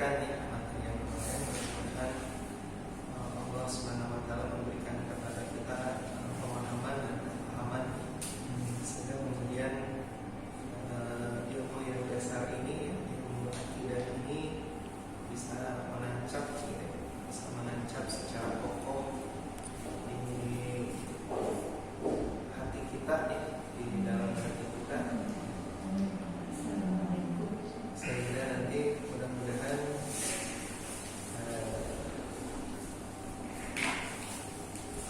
sampaikan ya materi yang kemarin, mudah-mudahan Allah Subhanahu wa taala memberikan kepada kita pemahaman dan pemahaman sehingga kemudian ilmu yang dasar ini, ilmu akidah ini bisa menancap secara kokoh di hati kita ya, di dalam hati kita, sehingga nanti mudah-mudahan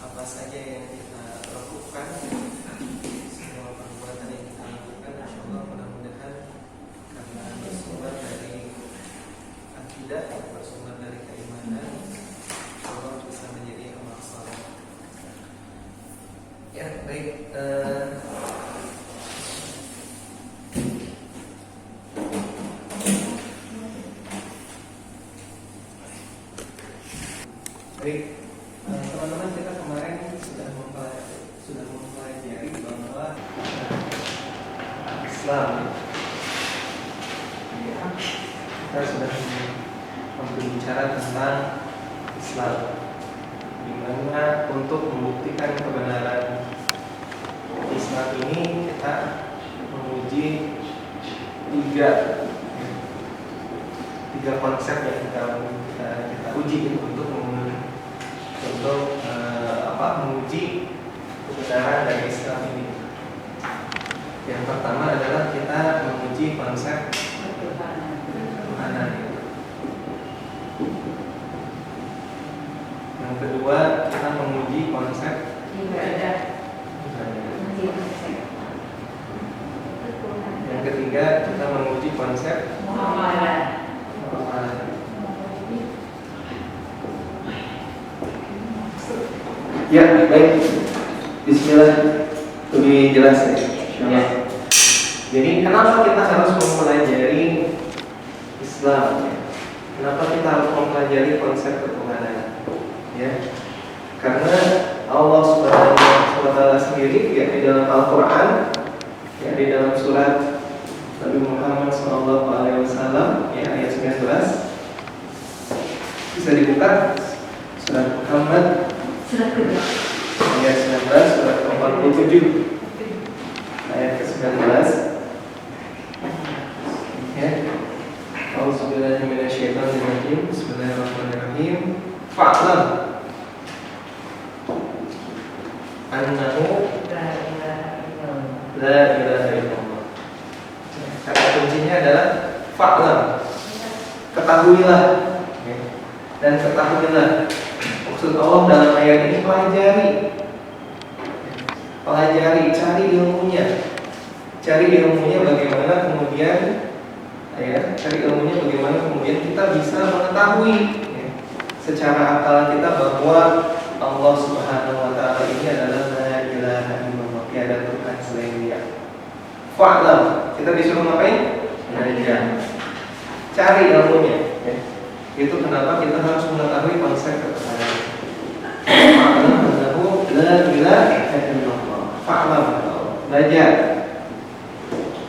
apa saja yang kita lakukan, semua perbuatan yang kita lakukan, insyaallah mudah-mudahan karena bersumber dari akidah, bersumber dari keimanan, insyaallah bisa menjadi amal saleh. Ya, baik. Baik, teman-teman, kita kemarin sudah mempelajari bahwa Islam, ya, kita sudah berbicara tentang Islam, di mana untuk membuktikan kebenaran Islam ini kita menguji tiga konsep yang kita uji untuk menguji kebenaran dari Islam ini. Yang pertama adalah kita menguji konsep ketuhanan. Yang kedua kita menguji konsep ibadah. Yang ketiga kita menguji konsep muamalah. Ya, baik. Bismillah, lebih jelas ya. Jadi kenapa kita harus mempelajari Islam? Ya? Kenapa kita harus mempelajari konsep ketuhanan? Ya, karena Allah Subhanahu wa taala sendiri ya di dalam Al-Qur'an, ya di dalam surat Nabi Muhammad SAW ya ayat 19. Bisa dibuka surat Muhammad surat kedua ayat 19, surat ke-47 ayat ke-19 ya. A'udzubillahi minasyaitonirrajim. Bismillahirrahmanirrahim. Fa'lam annahu la ilaha illallah. Kata kuncinya adalah fa'lam, ketahuilah ya. Dan ketahuilah, maksud Allah dalam ayat ini pelajari, cari ilmunya bagaimana kemudian ya, kita bisa mengetahui ya, secara akal kita bahwa Allah Subhanahu wa taala ini adalah la ilaha illallah, tiada Tuhan selain Dia. Fa'lam, kita disuruh ngapain? Belajar, cari ilmunya ya. Itu kenapa kita harus mengetahui konsep ketuhanan. Fa'lam annahu la ilaha illallah. Fa'lam, belajar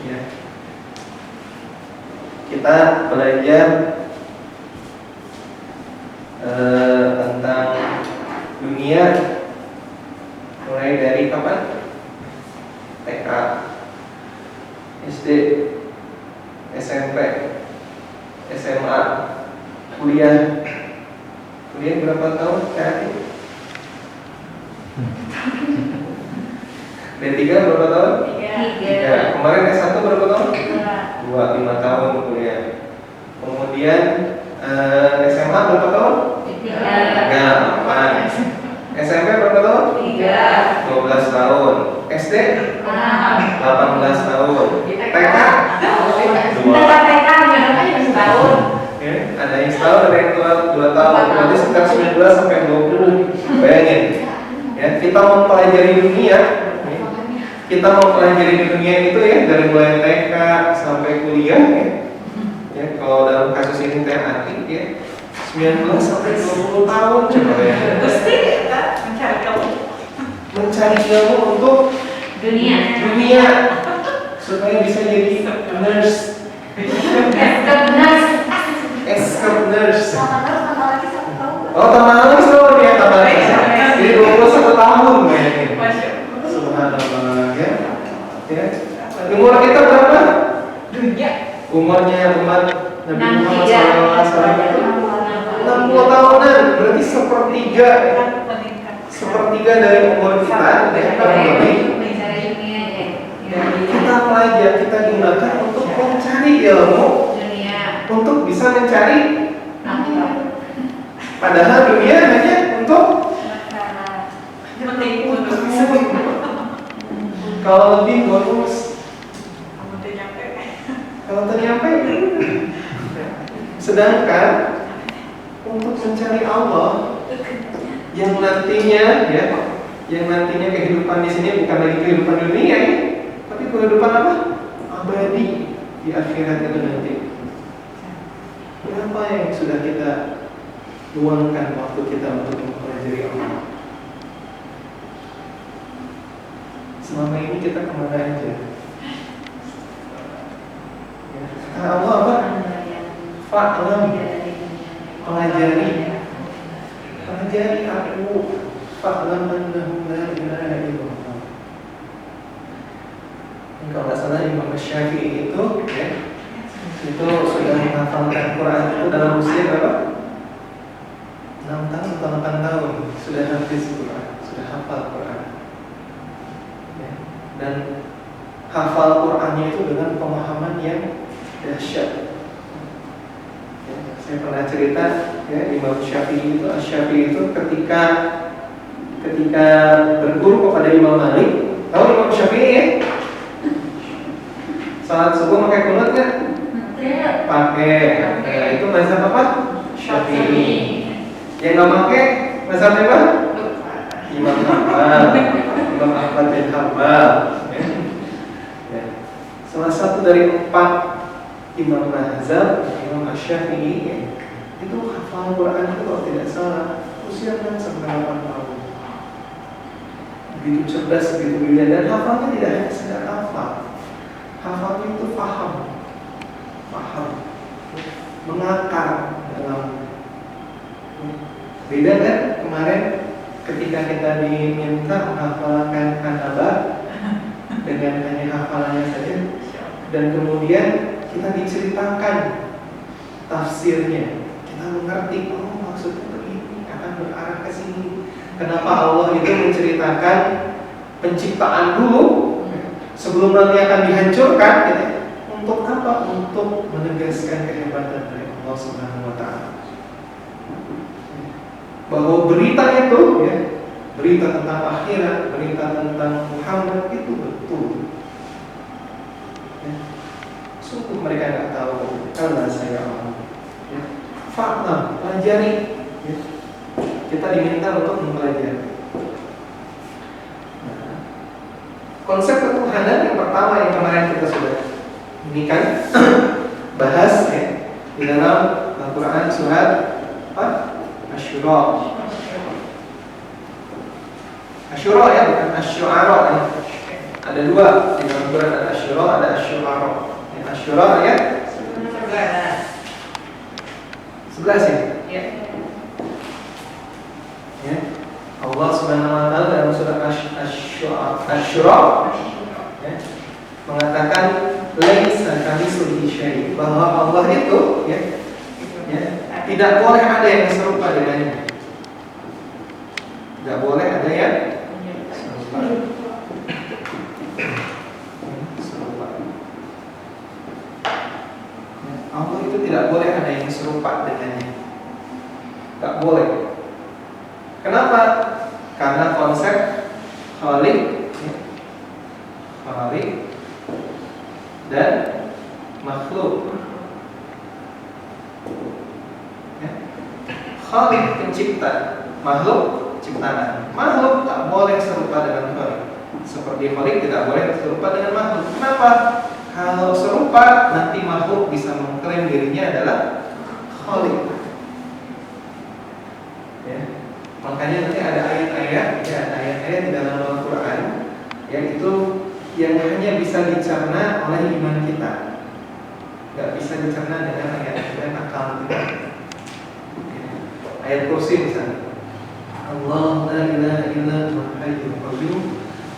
ya. Kita belajar tentang dunia mulai dari kapan? TK, SD, SMP, SMA, kuliah berapa tahun? D3 berapa tahun? 3. Kemarin S1 berapa tahun? 2, 5 tahun kuliah. Kemudian SMA berapa tahun? 3, 8. SMP berapa tahun? 3, 12 tahun. SD? 18 tahun. TK? 2. Ada yang setahun, ada yang 2 tahun. Berarti sekitar 19 sampai 20. Bayangin ya, kita mempelajari dunia. Kita mempelajari dunia itu ya dari mulai TK sampai kuliah ya. Ya, kalau dalam kasus ini teh atik ya 19 sampai 20 tahun coba ya. Pasti ya, mencari ilmu untuk dunia supaya bisa jadi nurse, escape Muhammad SAW itu 60 tahunan, berarti sepertiga dari umur kita kita belajar, kita gunakan untuk mencari ilmu, untuk bisa mencari. Padahal dunia hanya untuk kalau lebih bonus, kalau ternyampe. Sedangkan untuk mencari Allah yang nantinya kehidupan di sini bukan lagi kehidupan dunia ya, tapi kehidupan apa? Abadi di akhirat itu nanti. Berapa yang sudah kita luangkan waktu kita untuk mempelajari Allah? Selama ini kita kemana aja? Kata Allah apa? Fa'lam, pelajari aku. Fa'lam annahu la ilaha illallah. Kalau nggak salah Imam Syafi'i itu sudah menghafalkan Quran itu dalam usia berapa? 6 tahun atau 8 tahun sudah hafiz Quran, sudah hafal Quran. Dan hafal Qurannya itu dengan pemahaman yang dahsyat. Saya pernah cerita Imam Syafi'i itu ketika berguru kepada Imam Malik. Tahu Imam Syafi'i ya? Salat subuh pakai kunut nggak? Pakai. Itu mazhab apa? Syafi'i. Yang nggak pakai mazhab apa? Imam Ahmad bin Hanbal. Salah satu dari 4 imam mazhab, Imam Syafi'i itu hafal Quran itu kalau tidak salah usia 6 sampai 8 tahun. Begitu cerdas, begitu brilian, dan hafalnya tidak hanya sekedar hafal. Hafalnya itu paham, mengakar dalam. Beda kan kemarin ketika kita diminta menghafalkan An-Naba dengan hanya hafalannya saja, dan kemudian kita diceritakan tafsirnya, kita mengerti, oh maksudnya begini, akan berarah ke sini. Kenapa Allah itu menceritakan penciptaan dulu sebelum nanti akan dihancurkan? Untuk apa? Untuk menegaskan kehebatan dari Allah Subhanahu Wa Taala. Bahwa berita itu, berita tentang akhirat, berita tentang Muhammad itu betul. Sungguh mereka nggak tahu. Kalau saya Allah, fakta, pelajari. Kita diminta untuk mempelajari. Konsep ketuhanan yang pertama yang kemarin kita sudah ini kan bahas di dalam Al-Quran surat apa? Asy-Syura. Asy-Syura ya, bukan Asy-Syu'ara ya. Ada 2 di dalam Quran, ada Asy-Syura, ada Asy-Syu'ara. Asy-Syura ya 11 ya? Ya. Allah Subhanahu wa taala dalam surat Asy-Syura mengatakan laisa kamitslihi syai', bahwa Allah itu tidak boleh ada yang serupa dengannya. Tidak boleh ada yang serupa. Allah itu tidak boleh ada yang serupa dengannya. Tidak boleh. Kenapa? Karena konsep Khaliq dan makhluk. Khaliq pencipta, makhluk ciptaan. Makhluk tak boleh serupa dengan Khaliq. Seperti Khaliq tidak boleh serupa dengan makhluk. Kenapa? Kalau serupa, nanti makhluk bisa mengklaim dirinya adalah Khaliq. Makanya nanti ada ayat-ayat di dalam Al-Quran yang itu yang hanya bisa dicerna oleh iman kita, nggak bisa dicerna dengan ayat dan akal kita. Ayat kursi misalnya, Allah la ilaha illa huwal hayyul qayyum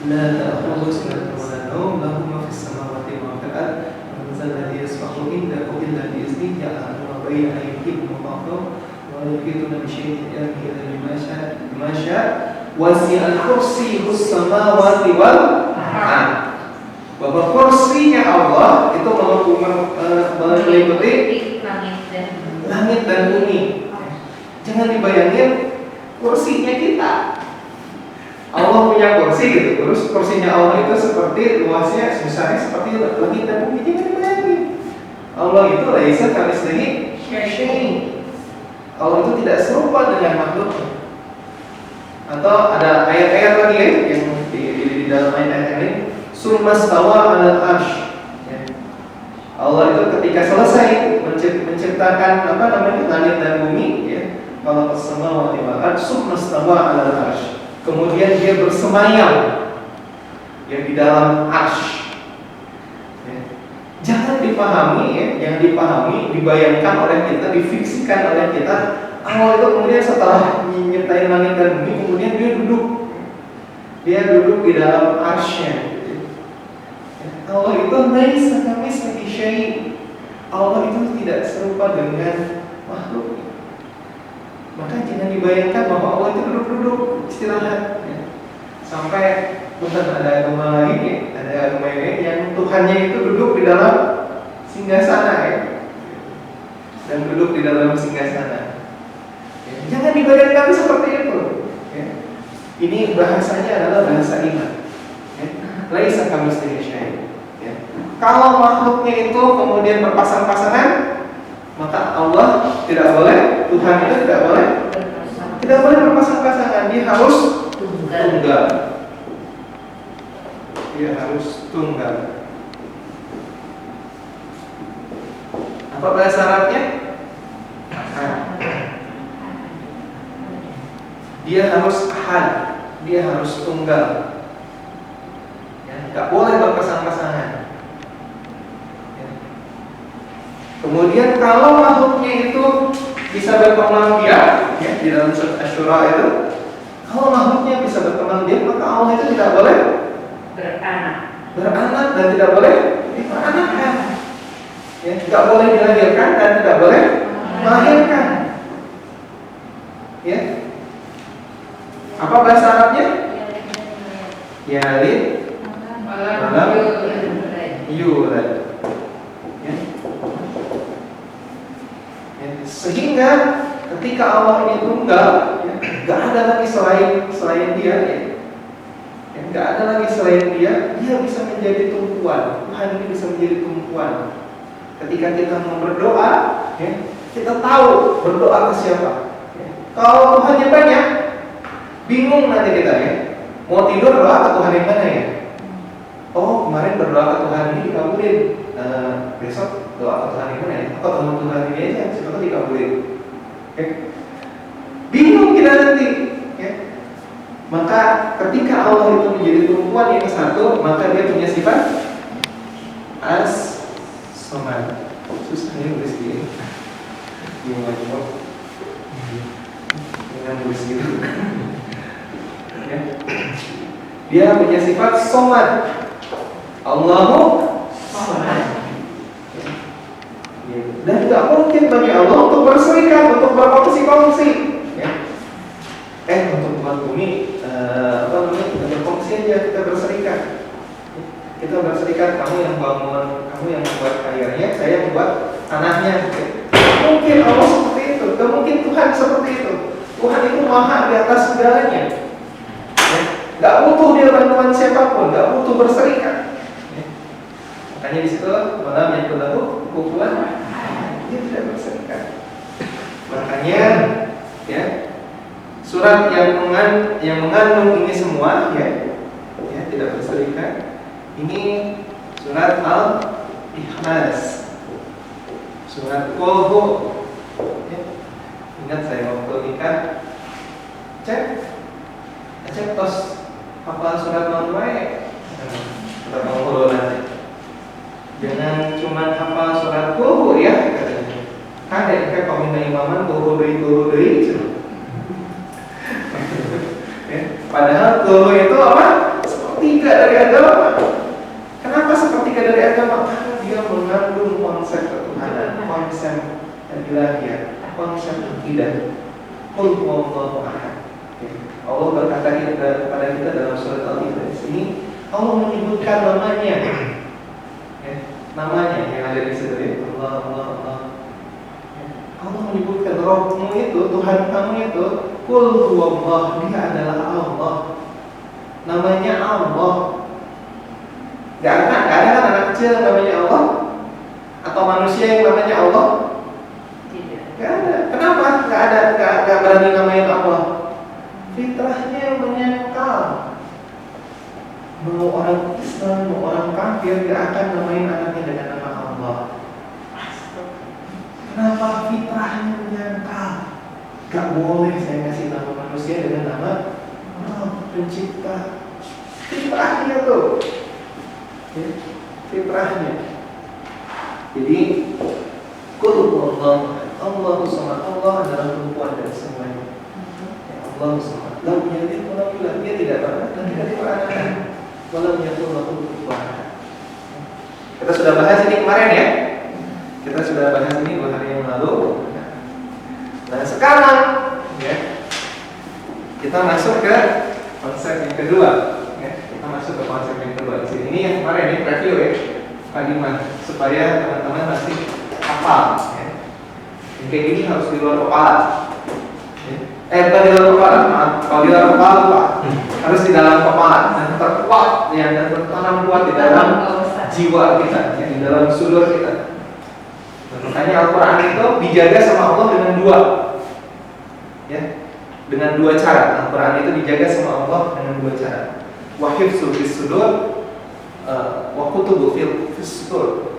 la ta'khudhuhu sinatun wa la nawm lahu ma fis samawati wa ma fil ardi man dzal ladzi yashfa'u indahu illa bi idznihi ya'lamu baina aydihim wa khalfahum wa la yuhituna bi syai'in illa bima syaa wasi'a kursiyyuhus samawati wal ardh. Bahwa kursinya Allah itu meliputi langit dan bumi. Jangan dibayangin kursinya kita. Allah punya kursi gitu, terus kursinya Allah itu seperti luasnya, misalnya seperti langit dan bumi. Jangan dibayangin. Allah itu laisa kamitslihi syai'un. Allah itu tidak serupa dengan makhluknya. Atau ada ayat-ayat lagi yang di dalam ayat-ayat ini, summa stawa 'alal arsy. Allah itu ketika selesai menciptakan langit dan bumi, ya, kalau as-samawati wal ardh summa stawa 'alal arsy. Kemudian dia bersemayam ya di dalam arsy. Ya. Jangan dipahami ya, yang dipahami, dibayangkan oleh kita, difiksikan oleh kita. Allah itu kemudian setelah menciptain langit dan bumi, kemudian dia duduk di dalam arsy-Nya. Allah itu laisa kamitslihi syai'. Allah itu tidak serupa dengan makhluk. Maka jangan dibayangkan bahwa Allah itu duduk-duduk istirahat ya. Sampai bukan ada agama lain ya, ada agama lain yang Tuhannya itu duduk di dalam singgasana ya. Dan duduk di dalam singgasana ya. Jangan dibayangkan seperti itu ya. Ini bahasanya adalah bahasa iman ya. Laisa kamitslihi syai'. Kalau makhluknya itu kemudian berpasang-pasangan, maka Allah tidak boleh, Tuhan itu tidak boleh berpasang-pasangan. Dia harus tunggal. Dia harus tunggal. Apa bahasa Arabnya? Dia harus ahad. Dia harus tunggal. Ya, tidak boleh berpasang-pasangan. Kemudian kalau makhluknya itu bisa berkembang biak ya, di dalam surat Asy-Syura itu, kalau makhluknya bisa berkembang biak, maka Allah itu tidak boleh beranak dan tidak boleh diperanakkan. Ya, tidak boleh dilahirkan dan tidak boleh melahirkan. Ya. Apa bahasa Arabnya? Yalid walam yulad. Sehingga ketika Allah ini tunggal, ya, gak ada lagi selain dia, ya. Gak ada lagi selain dia bisa menjadi tumpuan. Tuhan ini bisa menjadi tumpuan. Ketika kita mau berdoa, ya, kita tahu berdoa ke siapa. Ya. Kalau Tuhannya banyak, bingung nanti kita ya. Mau tidur doa ke Tuhan yang mana ya? Oh kemarin berdoa ke Tuhan ini dikabulin. Besok doa ke Tuhan ini ya, kok teman Tuhan ini aja, siapa dikabulin. Bingung kita nanti ya. Maka ketika Allah itu menjadi tumpuan yang satu, maka dia punya sifat as-samad. Susahnya nulis gini. Gimana kok? Dengan nulis gitu ya. Dia punya sifat somad. Allahu samad. Dan tidak mungkin bagi Allah untuk berserikat, untuk berkongsi-kongsi ya. Untuk buat bumi kita berkongsi aja, kita berserikat. Kita berserikat, kamu yang bangun, kamu yang membuat airnya, saya membuat tanahnya. Mungkin Allah seperti itu, tidak mungkin Tuhan seperti itu. Tuhan itu maha di atas segalanya ya. Gak butuh dia bantuan siapapun, gak butuh berserikat ya. Makanya di situ malam yang berlaku kufuwan, dia tidak berserikat. Makanya ya, surat yang mengandung ini semua ya tidak berserikat. Ini surat Al-Ikhlas, surat Qul ya. Ingat saya waktu nikah cek tos hafal surat non wae. Kita ngobrol nanti. Jangan cuma hafal surat Qul ya katanya. Ada kayak peminta imaman Qul deui. Ya, padahal Qul itu apa? Sepertiga dari agama. Kenapa sepertiga dari agama? Karena dia mengandung konsep ketuhanan, konsep ilahiyah, konsep akidah. Qul huwallahu ahad. Allah berkata kepada kita dalam surat Al-Ikhlas di sini, Allah menyebutkan namanya. Namanya yang ada di situ ya. Allah. Allah menyebutkan Rabbmu itu, Tuhan kamu itu, Qul huwallah, dia adalah Allah. Namanya Allah. Gak ada kan anak kecil namanya Allah? Atau manusia yang namanya Allah? Tidak. Gak ada. Kenapa? Gak berani namain Allah. Fitrahnya menyangkal. Mau orang Islam, mau orang kafir gak akan namain anaknya dengan nama Allah. Kenapa? Fitrahnya menyangkal. Gak boleh saya ngasih nama manusia dengan nama Allah pencipta. Fitrahnya tuh ya, fitrahnya. Jadi Qul huwallahu Allahu samad. Allah adalah perempuan dan semuanya ya, Allahu samad. Lam yalid wa lam yulad. Dia tidak pernah dan tidak diperanakan. Walam yakul lahu kufuwan ahad. Kita sudah bahas ini kemarin ya. Kita sudah bahas ini 2 hari yang lalu. Nah sekarang ya, kita masuk ke konsep yang kedua. Ya, kita masuk ke konsep yang kedua di sini. Ini yang kemarin ini preview ya, kalimat supaya teman-teman masih hafal. Ya. Yang kayak gini harus di luar kepala. Ya. Bukan di luar kepala, maaf. Kalau di luar kepala Pak, harus di dalam kepala dan terkuat, ya, dan tertanam kuat di dalam jiwa kita, ya, di dalam sudut kita. Makanya Al-Quran itu dijaga sama Allah dengan 2, ya, dengan 2 cara. Al-Quran itu dijaga sama Allah dengan 2 cara. Wahifzu fis sudur, wa kutubu fis sudur.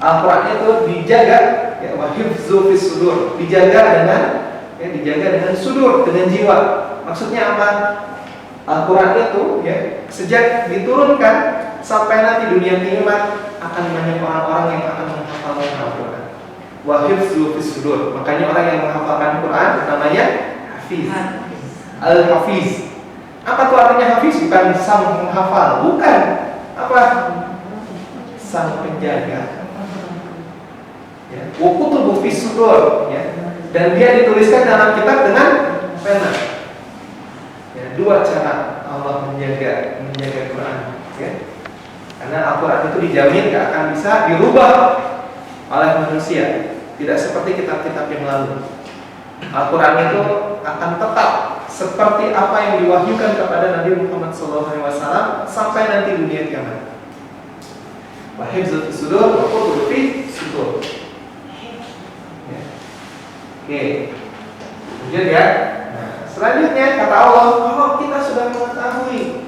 Al-Quran itu dijaga, ya, wahifzu fis sudur, dijaga dengan sudur, dengan jiwa. Maksudnya apa? Al-Quran itu ya, sejak diturunkan sampai nanti dunia kiamat akan banyak orang-orang yang akan menghafalkan Al-Quran. Wa hifzu fis sudur. Makanya orang yang menghafalkan Quran namanya hafiz. Al-hafiz. Apa tuh artinya hafiz? Bukan sang menghafal, bukan. Apa? Sang penjaga. Ya, wa kutubu fis sudur, ya. Dan dia dituliskan dalam kitab dengan pena. Ya, 2 cara Allah menjaga Quran, ya. Karena Al-Quran itu dijamin gak akan bisa dirubah oleh manusia. Tidak seperti kitab-kitab yang lalu. Al-Quran itu akan tetap seperti apa yang diwahyukan kepada Nabi Muhammad SAW sampai nanti dunia kiamat. Wa hifzu fis sudur wa kutubu fis sudur. Oke. Lanjut ya. Nah, selanjutnya kata Allah, kalau kita sudah mengetahui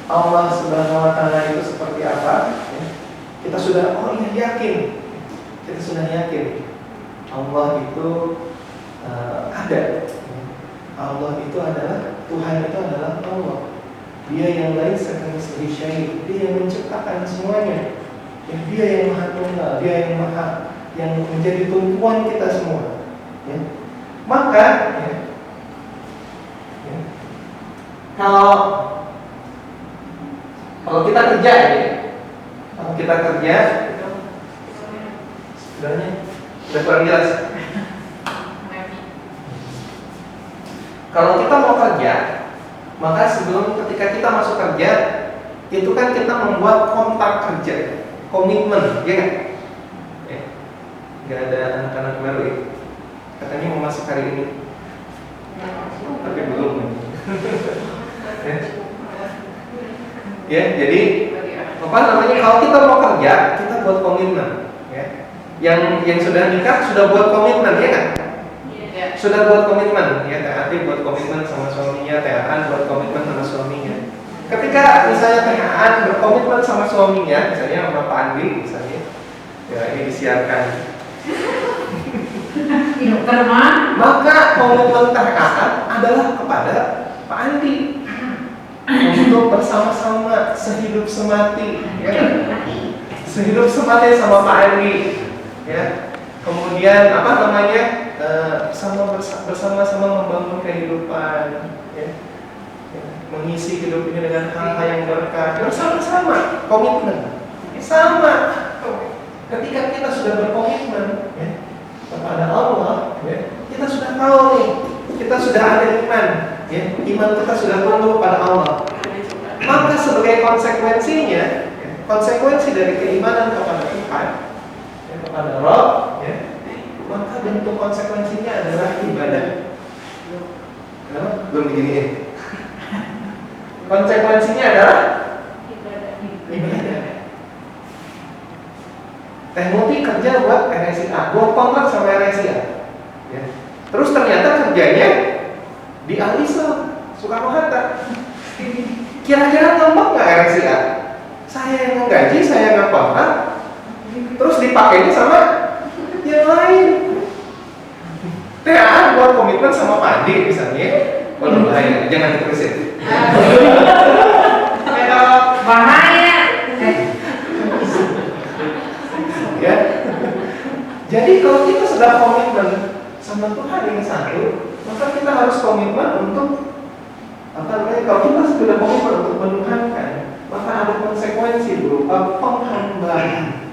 Allah Subhanahu wa taala itu seperti apa, ya, kita sudah yakin. Kita sudah yakin Allah itu ada. Allah itu adalah Tuhan, itu adalah Allah. Dia yang lain sekali syahid. Dia yang menciptakan semuanya. Ya, dia yang maha tunggal. Dia yang menjadi tumpuan kita semua. Ya. Maka kalau kita kerja sebenarnya sudah kurang jelas. Kalau kita mau kerja, maka ketika kita masuk kerja, itu kan kita membuat kontrak kerja, komitmen, ya kan? Gak ada anak-anak baru ya. Katanya mau masuk hari ini, tapi belum. Ya, jadi apa namanya? Kalau kita mau kerja, kita buat komitmen. Ya. Yang sudah nikah sudah buat komitmen, ya kan? Ya. Sudah buat komitmen, ya. Teh buat komitmen sama suaminya, Teh buat komitmen sama suaminya. Ketika misalnya Teh berkomitmen sama suaminya, misalnya sama Pak Andi, misalnya, ya ini disiarkan. Maka komitmen Teh adalah kepada Pak Andi untuk bersama-sama sehidup semati, ya. Sehidup semati sama Pak Andi, ya. Kemudian apa namanya, bersama-sama membangun kehidupan, ya. Mengisi hidup ini dengan hal-hal yang berkah, bersama-sama, komitmen sama. Ketika kita sudah berkomitmen, ya, kita sudah ada iman, ya, iman kita sudah penuh pada Allah. Maka sebagai konsekuensinya, ya, konsekuensi dari keimanan kepada Tuhan, ya, kepada Rabb, ya, maka bentuk konsekuensinya adalah ibadah. Kenapa? Belum begini. Konsekuensinya adalah ibadah. Teh Muti kerja buat RSIA, buat kontrak sama RSIA, ya. Terus ternyata kerjanya di Al-Islam, Soekarno-Hatta. Kira-kira ngambek nggak RSIA? Saya yang menggaji, saya yang kontrak, terus dipakainya sama yang lain. TAA buat komitmen sama Pandi misalnya, waduh bahaya, jangan diterusin. Bahaya. Ya. Jadi kalau kita sudah komitmen sama Tuhan yang satu, maka kita harus komitmen untuk kalau kita sudah komitmen untuk menuhankan, maka ada konsekuensi berupa penghambaan.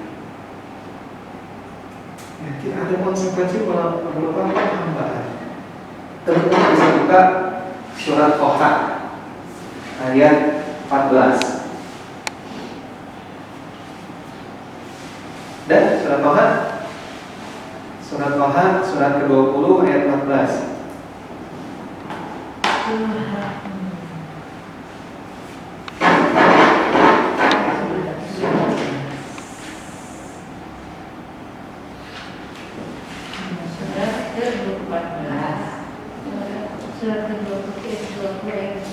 Ya, kita ada konsekuensi berupa penghambaan. Teman-teman bisa buka surat Toha ayat 14. Dan surat Toha surat ke-20 ayat 14. Surat ke-20 ayat 14.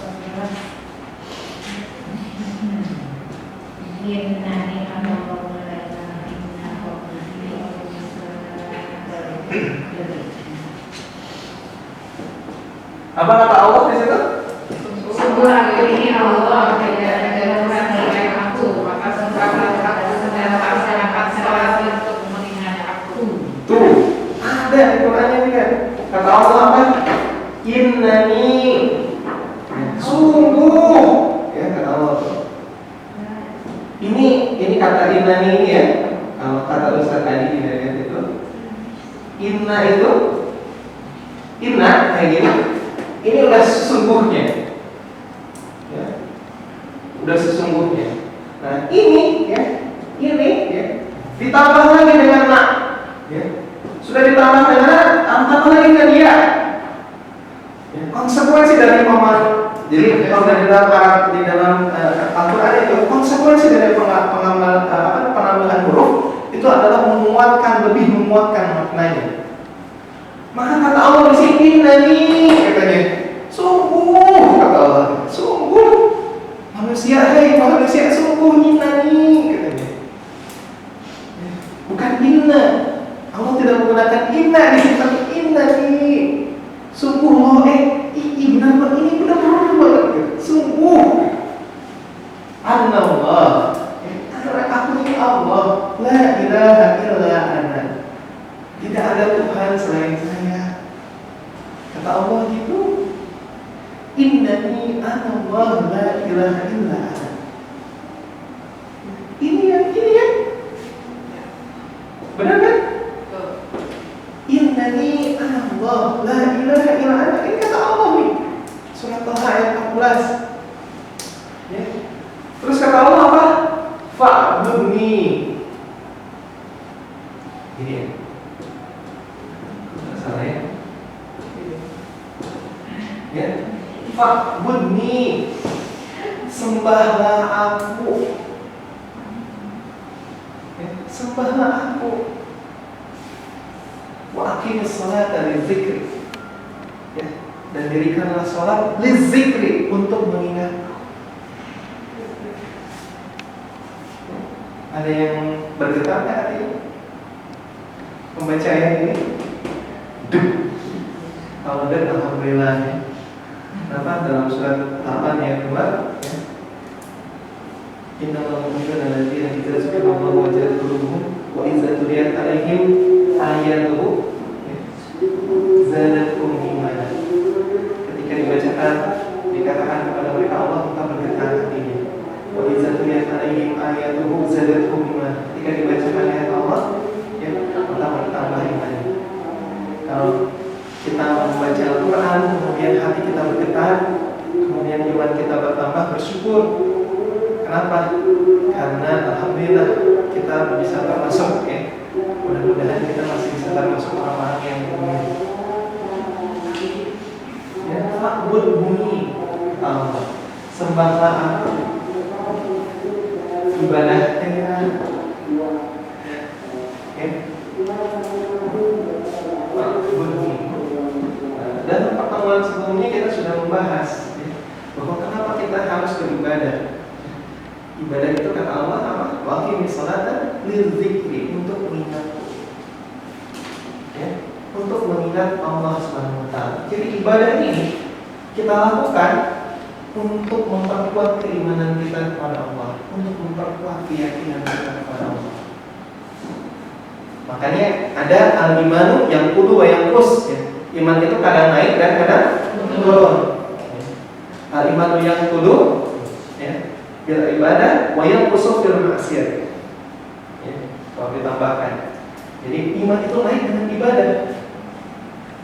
Innani anallahu la ilaha illa Apa kata Allah di situ? Sungguh aku ini Allah, tidak ada Tuhan selain aku, maka sembahlah aku dan laksanakan salat untuk mengingat aku. Tuh, ada Al-Qur'annya ini kan. Kata Allah apa? Innani, sungguh, ya kata Allah tuh. Ini kata innani ini ya. Kalau kata Ustaz tadi di ayat itu, inna itu, inna kayak gini. Ini udah sesungguhnya, ya, udah sesungguhnya. Nah ini, ya, ini, ya, ditambah lagi dengan nak, ya, sudah ditambah dengan tambah lagi dengan dia. Ya, konsekuensi dari pemahaman. Jadi kalau di dalam Al-Quran itu konsekuensi dari penambahan huruf itu adalah lebih memuatkan maknanya. Maka kata Allah di sini nani katanya, sungguh kata Allah, sungguh manusia, hei manusia, sungguh nani katanya. Bukan inna. Allah tidak menggunakan inna di sini, tapi innani. Sungguh loh, benar ini benar banget. Sungguh Allah, aku ini Allah, la ilaha illa ana. Tidak ada Tuhan selain saya. Kata Allah gitu. Innani ana Allah, la ilaha illa ana. Ini ya. Benar kan? Innani ana Allah, la ilaha illa ana. Ini kata Allah nih. Surat Toha ayat 14. Ya. Terus kata Allah apa? Fa'budni. Ini ya. Salah ya. Ya. Fa'budni. Sembahlah aku. Ya. Sembahlah aku. Wa aqimis salata lidzikri. Ya. Dan dirikanlah sholat lidzikri, untuk mengingat. Ada yang bergetar nggak hatinya membaca ayat ini? Duh. Kalau ada alhamdulillah ya. Kenapa? Dalam surat 8 ayat 2 ya. Innamal mu'minuna alladzina idza dzukira Allahu wajilat qulubuhum wa idza tuliyat 'alaihim ayatuhu zadatuhum imanan. Ketika dibacakan, dikatakan kepada mereka Allah, maka bergetar hatinya. Wa idza tuliyat 'alaihim ayatuhu zadatuhum imanan. Ketika dibacakan ayat Allah, ya, maka bertambah iman. Kalau kita membaca Al-Quran, taat, kemudian iman kita bertambah, bersyukur. Kenapa? Karena alhamdulillah kita bisa termasuk, ya. Mudah-mudahan kita masih bisa termasuk orang-orang yang mukmin. Ya, fa'bud bumi Allah, sembahlah aku, ibadahnya, ya. Fa'bud bumi. Dalam pertemuan sebelumnya kita sudah membahas, ya, bahwa kenapa kita harus beribadah. Ibadah itu kata Allah apa? Wa aqimis sholata lidzikri, untuk mengingatku, ya, untuk mengingat Allah Subhanahu wa taala. Jadi ibadah ini kita lakukan untuk memperkuat keimanan kita kepada Allah, untuk memperkuat keyakinan kita kepada Allah. Makanya ada al-imanu yang kudu wa yang kus, ya. Iman itu kadang naik dan kadang turun. Al-imanu yang kudu, ya, bil ibadah wa yang kusu fil maksiat. Ya, kalau ditambahkan. Jadi iman itu naik dengan ibadah.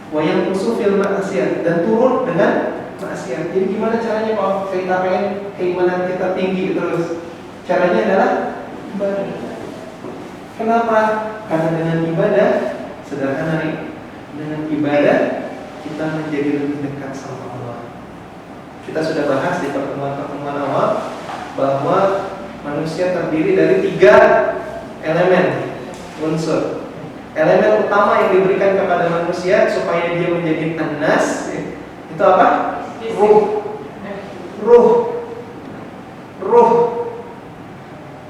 Wa yang kusu fil maksiat, dan turun dengan maksiat. Jadi gimana caranya kalau kita pengen keimanan kita tinggi terus? Caranya adalah ibadah. Kenapa? Karena dengan ibadah, sederhana nih, dengan ibadah kita menjadi lebih dekat sama Allah. Kita sudah bahas di pertemuan-pertemuan awal bahwa manusia terdiri dari 3 elemen unsur. Elemen utama yang diberikan kepada manusia supaya dia menjadi anas, ya, itu apa? Ruh.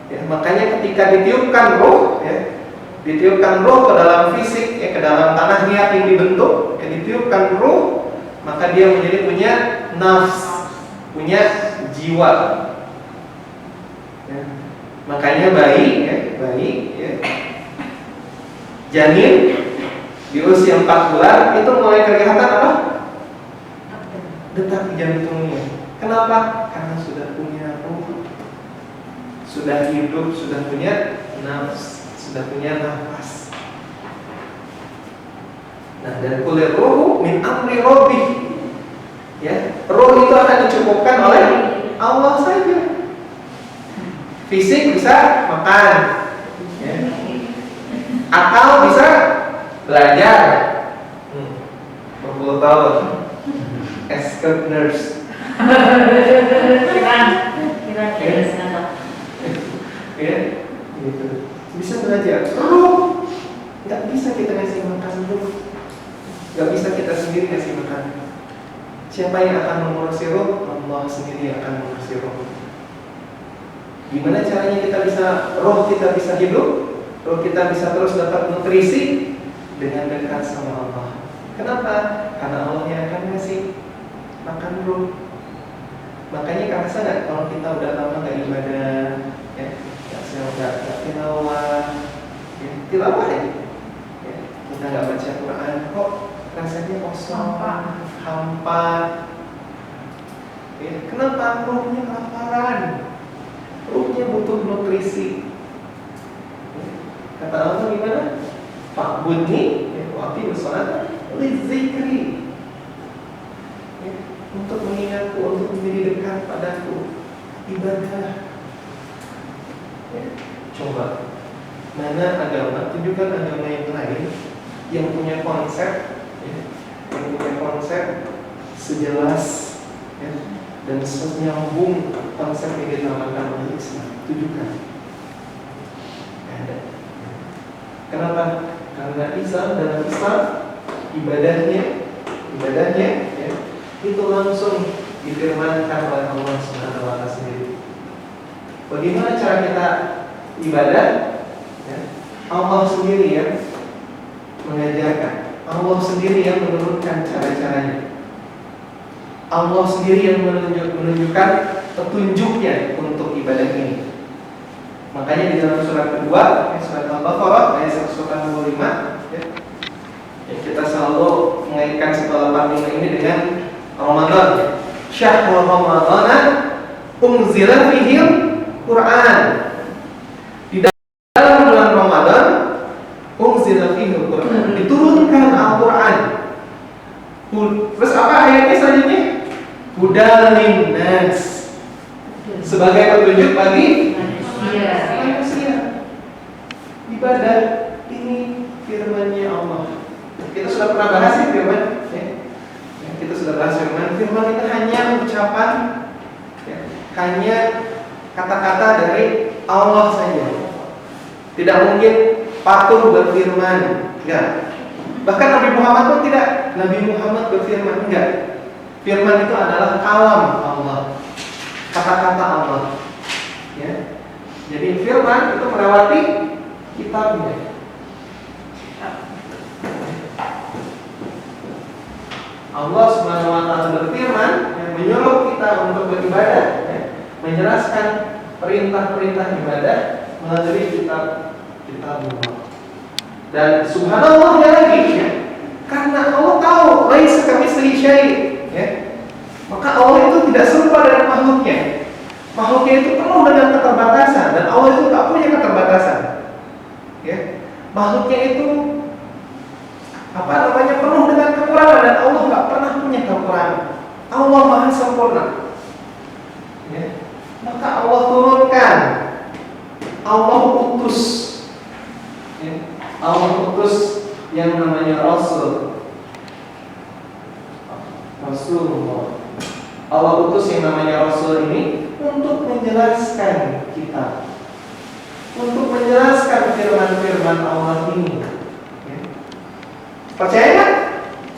Ya, makanya ketika ditiupkan ruh, ya, ditiupkan ruh ke dalam fisik, ya, ke dalam tanah liat yang dibentuk, ya, ditiupkan ruh, maka dia menjadi punya nafs, punya jiwa. Ya. Makanya bayi, ya, janin di usia 4 bulan itu mulai kelihatan apa? Detak jantungnya. Kenapa? Karena sudah punya ruh, sudah hidup, sudah punya nafs, sudah punya nafas. Nah, dan kulir ruhu min amri rabbih. Ya, ruh itu akan dicukupkan oleh Allah saja. Fisik bisa makan, ya. Akal bisa belajar berpuluh tahun. Escort nurse. Ya, gitu. Bisa belajar. Ruh nggak bisa kita kasih makan ruh. Nggak bisa kita sendiri kasih makan. Siapa yang akan mengurusi ruh? Allah sendiri yang akan mengurusi ruh. Gimana caranya kita bisa hidup? Ruh kita bisa terus dapat nutrisi dengan dekat sama Allah. Kenapa? Karena Allah yang akan ngasih makan ruh. Makanya kerasa nggak kalau kita udah lama nggak ibadah, ya, nggak tilawah, ya, tilawah ya, kita nggak baca Quran, kok rasanya kosong, hampa. Ya, kenapa? Ruhnya kelaparan, ruhnya butuh nutrisi. Kata Allah gimana? Fa'budni, waktu bersolat lidzikri, untuk mengingatku, untuk menjadi dekat padaku, ibadah. Ya, coba mana agama, tunjukkan agama yang lain yang punya konsep, ya, yang punya konsep sejelas, ya, dan senyambung konsep yang dinamakan oleh Islam. Tunjukkan. Ada. Kenapa? Karena dalam Islam ibadahnya, ya, itu langsung difirmankan oleh Allah Subhanahu wa taala sendiri. Bagaimana cara kita ibadah? Ya, Allah sendiri yang mengajarkan, Allah sendiri yang menurunkan cara-caranya, Allah sendiri yang menunjukkan petunjuknya untuk ibadah ini. Makanya di dalam surat kedua, surat Al-Baqarah ayat 185, ya, kita selalu mengaitkan 185 ini dengan Ramadan. Syahrul Ramadan unzila fihi Quran. Di dalam bulan Ramadan unzila fihi Quran, diturunkan Al-Quran. Terus apa ayatnya selanjutnya? hudal linnas, sebagai petunjuk bagi manusia. Ibadah ini firman-Nya Allah. Kita sudah pernah bahas ya firman, ya. Kita sudah bahas firman. Firman itu hanya ucapan, ya, hanya kata-kata dari Allah saja. Tidak mungkin patung berfirman, enggak. Bahkan Nabi Muhammad pun tidak. Nabi Muhammad berfirman, enggak. Firman itu adalah kalam Allah, kata-kata Allah. Ya. Jadi firman itu melewati kitabnya. Allah Subhanahu wa taala berfirman, yang menyuruh kita untuk beribadah, ya, menjelaskan perintah-perintah ibadah melalui kitab Allah. Dan subhanallah lagi, ya, karena Allah tahu laisa kamitslihi syai', ya. Maka Allah itu tidak serupa dengan makhluknya. Makhluknya itu penuh dengan keterbatasan dan Allah itu tak punya keterbatasan. Ya. Makhluknya itu penuh dengan kekurangan dan Allah nggak pernah punya kekurangan. Allah maha sempurna. Ya. Maka Allah turunkan, Allah utus, ya. Allah utus yang namanya Rasulullah. Allah utus yang namanya Rasul ini untuk menjelaskan kita, untuk menjelaskan firman-firman Allah ini. Percaya kan?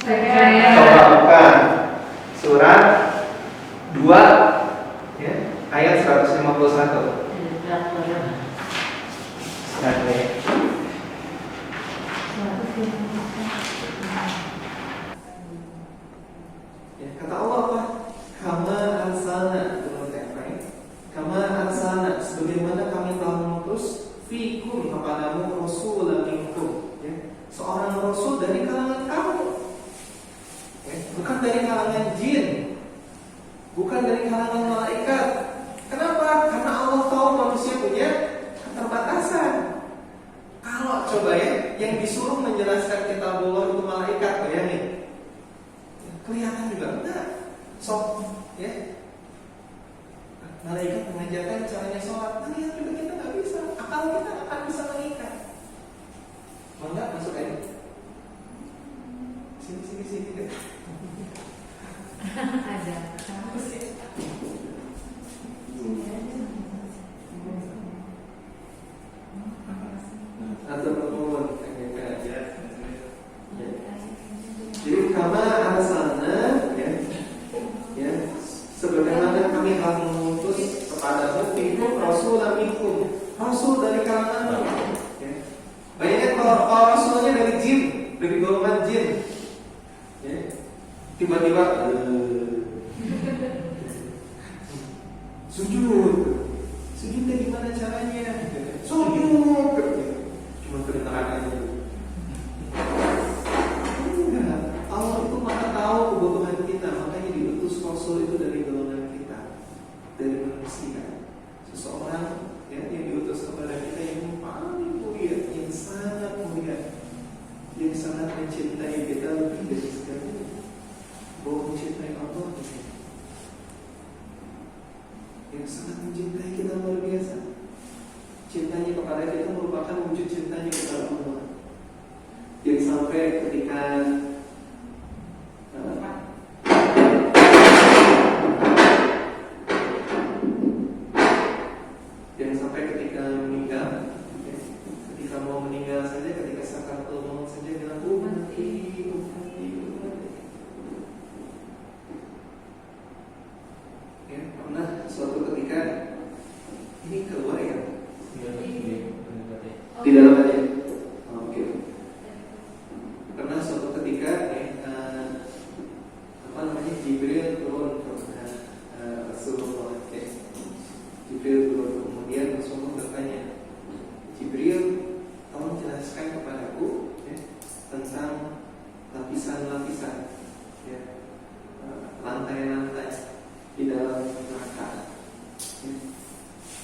Percaya. Coba buka surat 2, ya, ayat 151. Ya, kata Allah apa? Kama arsalna, sebagaimana kami telah mengutus fikum kepadamu rasulan minkum, ya, seorang rasul dari kalangan kamu, ya, bukan dari kalangan jin, bukan dari kalangan malaikat. Kenapa? Karena Allah tahu manusia punya keterbatasan. Kalau coba ya, yang disuruh menjelaskan kitabullah itu malaikat, bayangin, kelihatan juga enggak. Ya, malaikat mengajarkan caranya sholat, terlihat juga kita nggak bisa. Akal kita akan bisa mengikat. Enggak masuk aja. Sini. Ada. Atau pertemuan aja. Jadi kama arsalna, ya, sebagaimana kami telah mengutus kepadamu fikum rasulan minkum, rasul dari kalanganmu. Ya. Bayangkan kalau rasulnya dari jin, dari golongan jin, ya, tiba-tiba sujudnya gimana caranya? Sujud, cuma kedengaran aja. Allah itu maha tahu kebutuhan kita, makanya diutus rasul itu dari golongan kita, dari manusia. Seseorang, ya, yang diutus kepada kita yang paling mulia, yang sangat mulia, yang sangat mencintai kita lebih dari segalanya. Bahwa mencintai Allah, yang sangat mencintai kita luar biasa. Cintanya kepada kita merupakan wujud cintanya kepada Allah, yang sampai ketika meninggal, ya, ketika mau meninggal saja, ketika sakaratul maut saja bilang ummati. Ya, pernah suatu ketika ini keluar ya? Di dalam aja. Oke. Pernah suatu ketika Jibril turun ke Rasulullah. Jibril turun, kemudian Rasulullah bertanya, Jibril, tolong jelaskan kepadaku, ya, tentang lapisan-lapisan, ya, lantai-lantai di dalam neraka. Ya.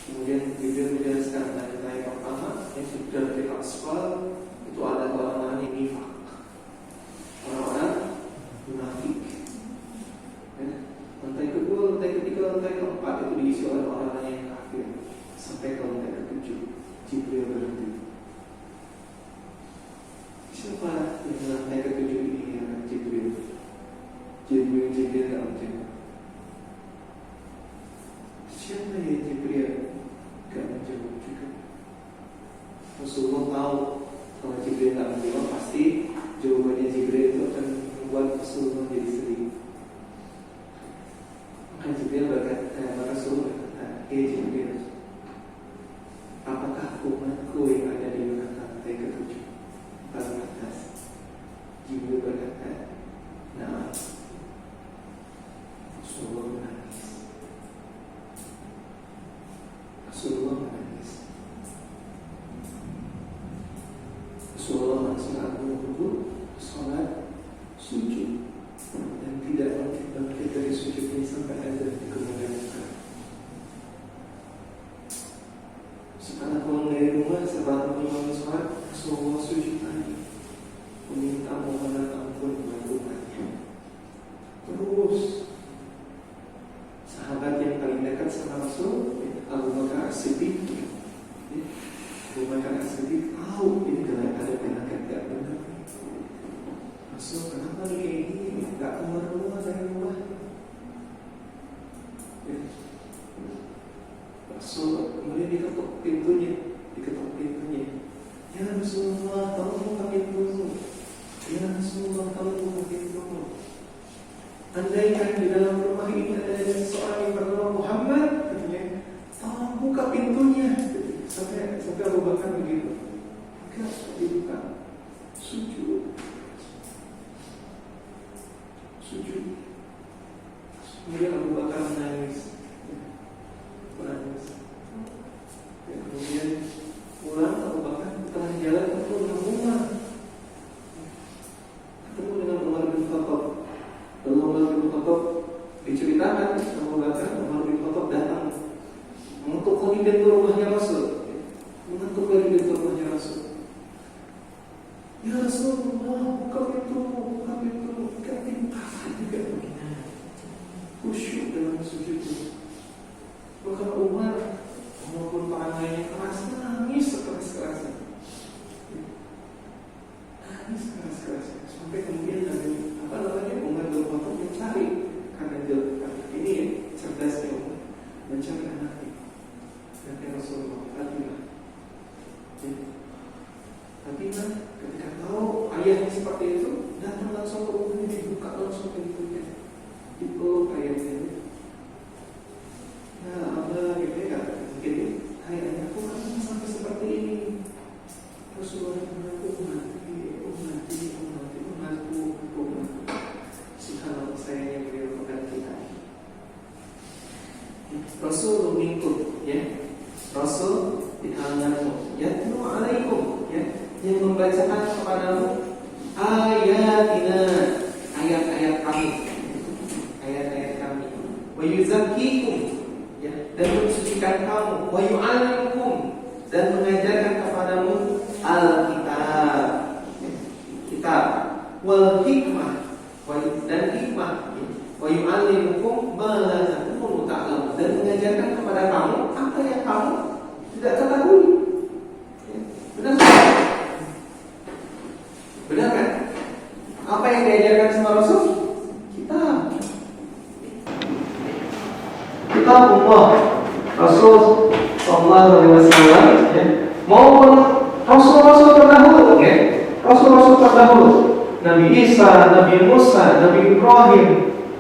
Kemudian Jibril menjelaskan lantai pertama yang sudah di asfal itu ada orang-orang yang nifaq, orang-orang munafik. Ya. Lantai Jibril nggak menjawab. Siapa ya Jibril? Nggak menjawab juga. Rasulullah tahu kalau Jibril nggak menjawab, pasti jawabannya Jibril itu akan membuat Rasulullah jadi sedih. Maka Jibril maka Rasulullah berkata, Jibril, apakah umatku yang ada di lantai ketujuh paling atas? Jibril berkata, nah. Rasulullah menangis. Rasulullah langsung wudhu, sholat, sujud, dan tidak bangkit dari sujudnya sampai azan di kemudian hari. Setelah pulang dari rumah, setelah menimang sholat, Rasulullah sujud lagi, meminta mohon ampun buat umatnya. Terus sahabat yang paling dekat sama Rasul, Abu Bakar As-Siddiq, tahu ini ada penyakit gak benar. Rasul, kenapa nih kayak gini? Gak keluar dari rumah. Rasul kemudian diketuk pintunya. Ya Rasulullah, tolong buka pintu. Ya Rasulullah, tolong buka pintu. Andaikan di dalam rumah ini ada seorang yang bernama Muhammad, katanya, tolong buka pintunya. Sampai Abu Bakar begitu. Maka dibuka. Sujud. Kemudian Abu Bakar menangis. Dan kemudian pulang Abu Bakar tengah jalan ketemu dengan Umar. Ketemu dengan Umar bin Khattab. Lalu Umar bin Khattab diceritakan Abu Bakar, Umar bin Khattab datang mengetuk pintu rumahnya Rasul. Ya Rasulullah, buka pintu. Juga begini. Khusyuk dalam sujud. Bahkan Umar maupun tangannya keras, nangis sekeras-kerasnya. Sampai kemudian Umar bin Khattab mencari, karena ini cerdasnya Umar, mencari anaknya. Dan Rasulullah Fatimah ketika tahu ayahnya seperti itu, datang langsung ke rumahnya, dibuka langsung pintunya, dipeluk ayahnya. Ya Allah, gitu ya, mungkin ayahku kan sampai seperti ini. Rasulullah umatku. Subhanallah, sayangnya beliau kepada kita. Rasul mengikut, ya. Rasul di kalanganmu, yatlu alaikum, ya, yang membacakan kepadamu ayatina, ayat-ayat kami, wa yuzakkikum, ya, dan mensucikan kamu, wa yu'allimukum, dan mengajarkan kepadamu al-kitab, kitab, wal hikmah, dan hikmah, wa yu'allimukum ma la takunu ta'lamun, dan mengajarkan kepada kamu apa yang kamu tidak ketahui. Benar kan? Apa yang diajarkan sama Rasul? Kitab Allah, Rasul Sallallahu Alaihi Wasallam, ya, maupun Rasul-Rasul terdahulu, ya, Rasul-Rasul terdahulu, Nabi Isa, Nabi Musa, Nabi Ibrahim,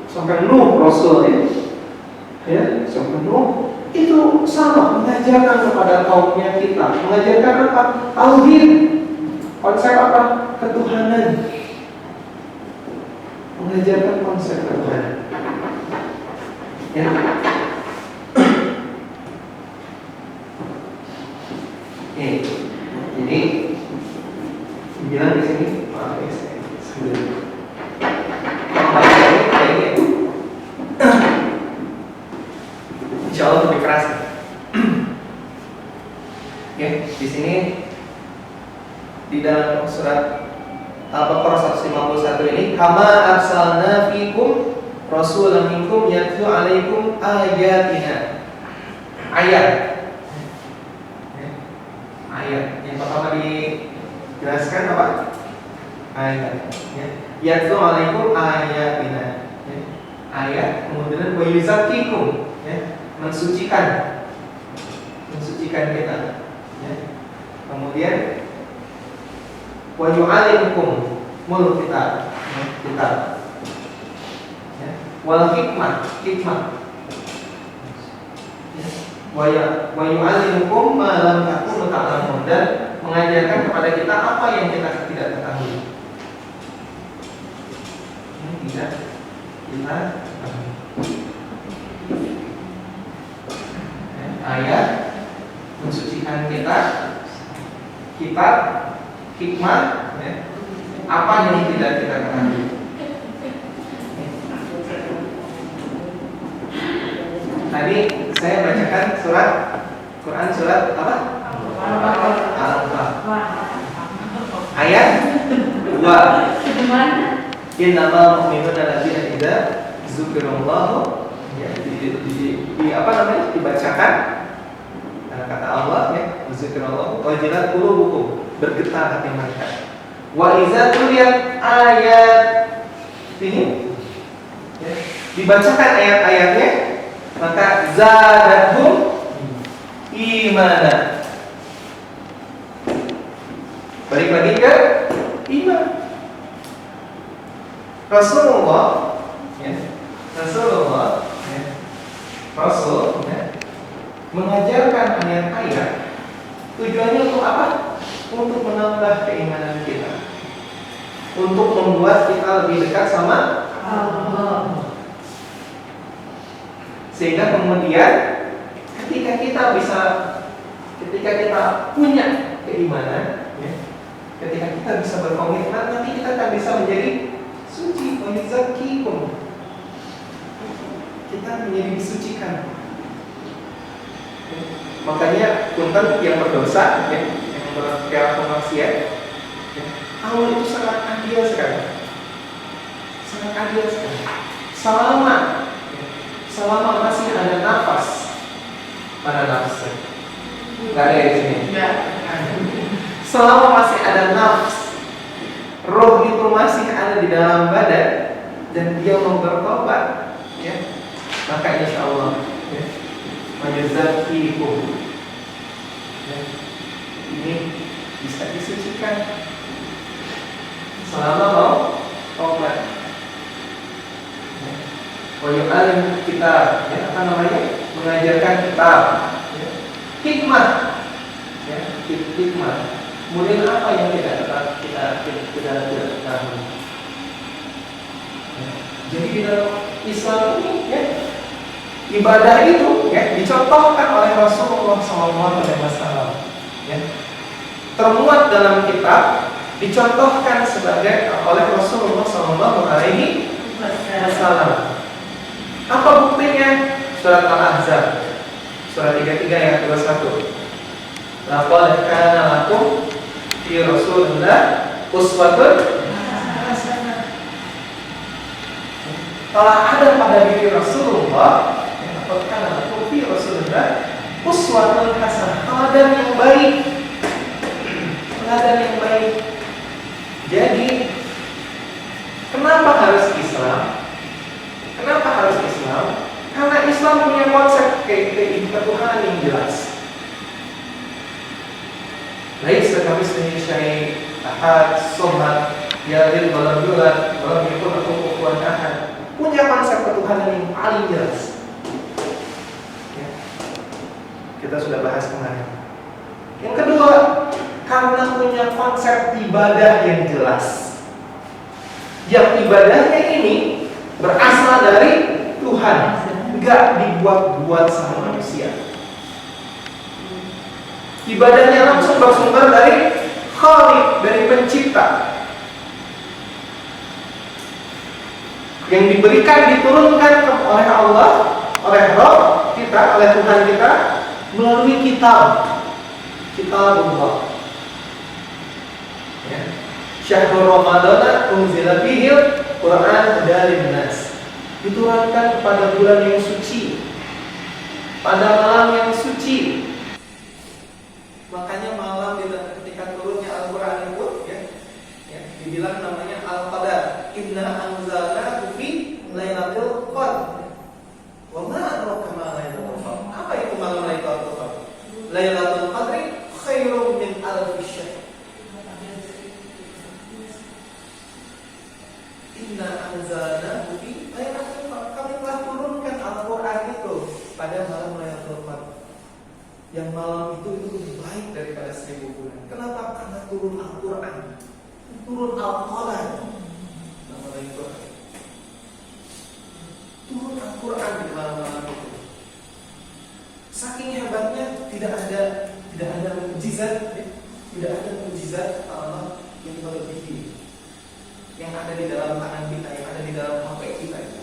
sampai Nuh Rasul, ya, sampai Nuh. Itu sama mengajarkan kepada kaumnya kita, mengajarkan apa? Tauhid, konsep apa? Ketuhanan, mengajarkan konsep ketuhanan. Ya. Jadi bilang di sini, maaf ya, saya sambil insya Allah lebih keras. Ya, di sini di dalam surat Al-Baqarah 151 ini, kama arsalna fikum rasulan minkum yatlu alaikum ayatina. Ayat yang pertama dijelaskan apa? Ayat, ya. Yatlu alaikum ayatina, ya. ayat, kemudian wa yuzakkikum, ya, mensucikan kita, ya. Kemudian wa yu'allimukum kitab, ya. Wal hikmah, ya. Wa yu'allimukum ma lam takunu ta'lamun, dan mengajarkan kepada kita apa yang kita tidak ketahui. Tidak kita ayat mensucikan kita, kitab, hikmah, ya, apa yang tidak kita ketahui. Tadi saya bacakan surat Quran, surat apa? Al-Anfal ayat 2. Innamal mu'minuna alladzina idza dzukirallahu, ya, di apa namanya, dibacakan kata Allah, ya, dzukirallahu wajilat qulubukum, bergetar hati mereka. Wa idza tuliyat ayat ini, ya, dibacakan ayat-ayatnya, maka zadahum imana, balik lagi ke iman. Rasulullah, ya, Rasul, ya, mengajarkan ayat-ayat, tujuannya untuk apa? Untuk menambah keimanan kita, untuk membuat kita lebih dekat sama Allah. Sehingga kemudian ketika kita punya keimanan, ya, ketika kita bisa berkomitmen, nanti kita akan bisa menjadi suci, mensucikan. Kita menjadi disucikan. Makanya punten yang berdosa, ya, yang berperilaku maksiat, ya, Allah itu sangat adil sekali. Selama masih ada nafas pada nafsu. Nggak ada di sini. Selama masih ada nafs, roh itu masih ada di dalam badan, dan dia mau bertobat, ya, maka insya Allah, ya, majazatikum, ya, ini bisa disucikan selama mau tobat. Wayu'alim kita, ya, apa namanya, mengajarkan kita, ya, hikmah, ya, hikmah. Kemudian apa yang kita ketahui. Ya. Jadi di dalam Islam ini, ya, ibadah itu, ya, dicontohkan oleh Rasulullah SAW, ya, termuat dalam kitab, dicontohkan oleh Rasulullah SAW. Apa buktinya? Surat Al-Ahzab, surat 33 ayat 21. Laqad kana lakum fi Rasulillah uswatun hasanah. Telah ada pada diri Rasulullah, laqad kana lakum fi Rasulillah uswatun hasanah, teladan yang baik. Jadi kenapa harus Islam? Karena Islam punya konsep ketuhanan yang jelas. Laisa kamitslihi syai', ahad, somad, yalid walam yulad, walam yakul lahu kufuwan ahad. Punya konsep ketuhanan yang paling jelas. Ya. Kita sudah bahas kemarin. Yang kedua, karena punya konsep ibadah yang jelas. Yang ibadahnya ini berasal dari Tuhan, enggak dibuat-buat sama manusia. Ibadahnya langsung bersumber dari Khaliq, dari pencipta, yang diberikan, diturunkan oleh Allah, oleh Roh kita, oleh Tuhan kita, melalui kitabullah. Ya. Syahrul Ramadan unzila fihil Quran hudal linnas. Diturunkan pada bulan yang suci, pada malam yang suci. Makanya malam ketika turunnya Al-Quran itu, ya, dibilang namanya Al-Qadar. Inna anzalnahu fi lailatul qadar. inna anzalnahu fi lailatul qadar. Kami telah turunkan Al-Qur'an itu pada malam Lailatul Qadar. Yang malam itu lebih baik daripada 1000 bulan. Kenapa? Karena turun Al-Qur'an. Turun Al-Qalam. Nama lain Qur'an. Turun Al-Qur'an di malam-malam itu. Saking hebatnya tidak ada mukjizat, ya. Tidak ada mukjizat Allah yang melebihi yang ada di dalam tangan kita, yang ada di dalam HP kita itu.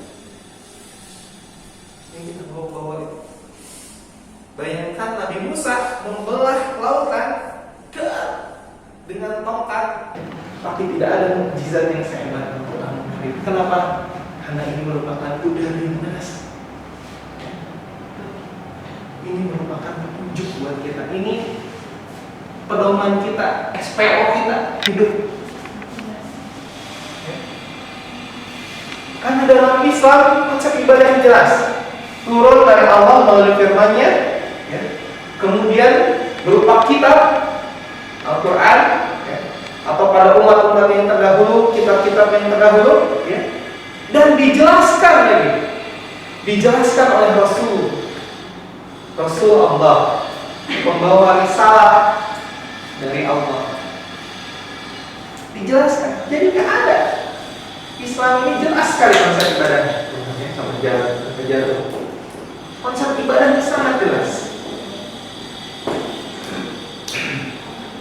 Yang kita bawa itu. Bayangkan Nabi Musa membelah lautan dengan tongkat, tapi tidak ada mukjizat yang sehebat Al-Quran. Kenapa? Karena ini merupakan udarin nas. Ini merupakan petunjuk buat kita. Ini pedoman kita, SPO kita hidup. Karena dalam Islam konsep ibadah yang jelas, turun dari Allah melalui firman-Nya, ya. Kemudian berupa kitab Al-Quran, ya. Atau pada umat-umat yang terdahulu, kitab-kitab yang terdahulu, ya. Dan dijelaskan lagi, dijelaskan oleh Rasul Allah, pembawa risalah dari Allah. Dijelaskan, jadi nggak ada. Islam ini jelas sekali konsep ibadahnya. Konsep ibadahnya sangat jelas.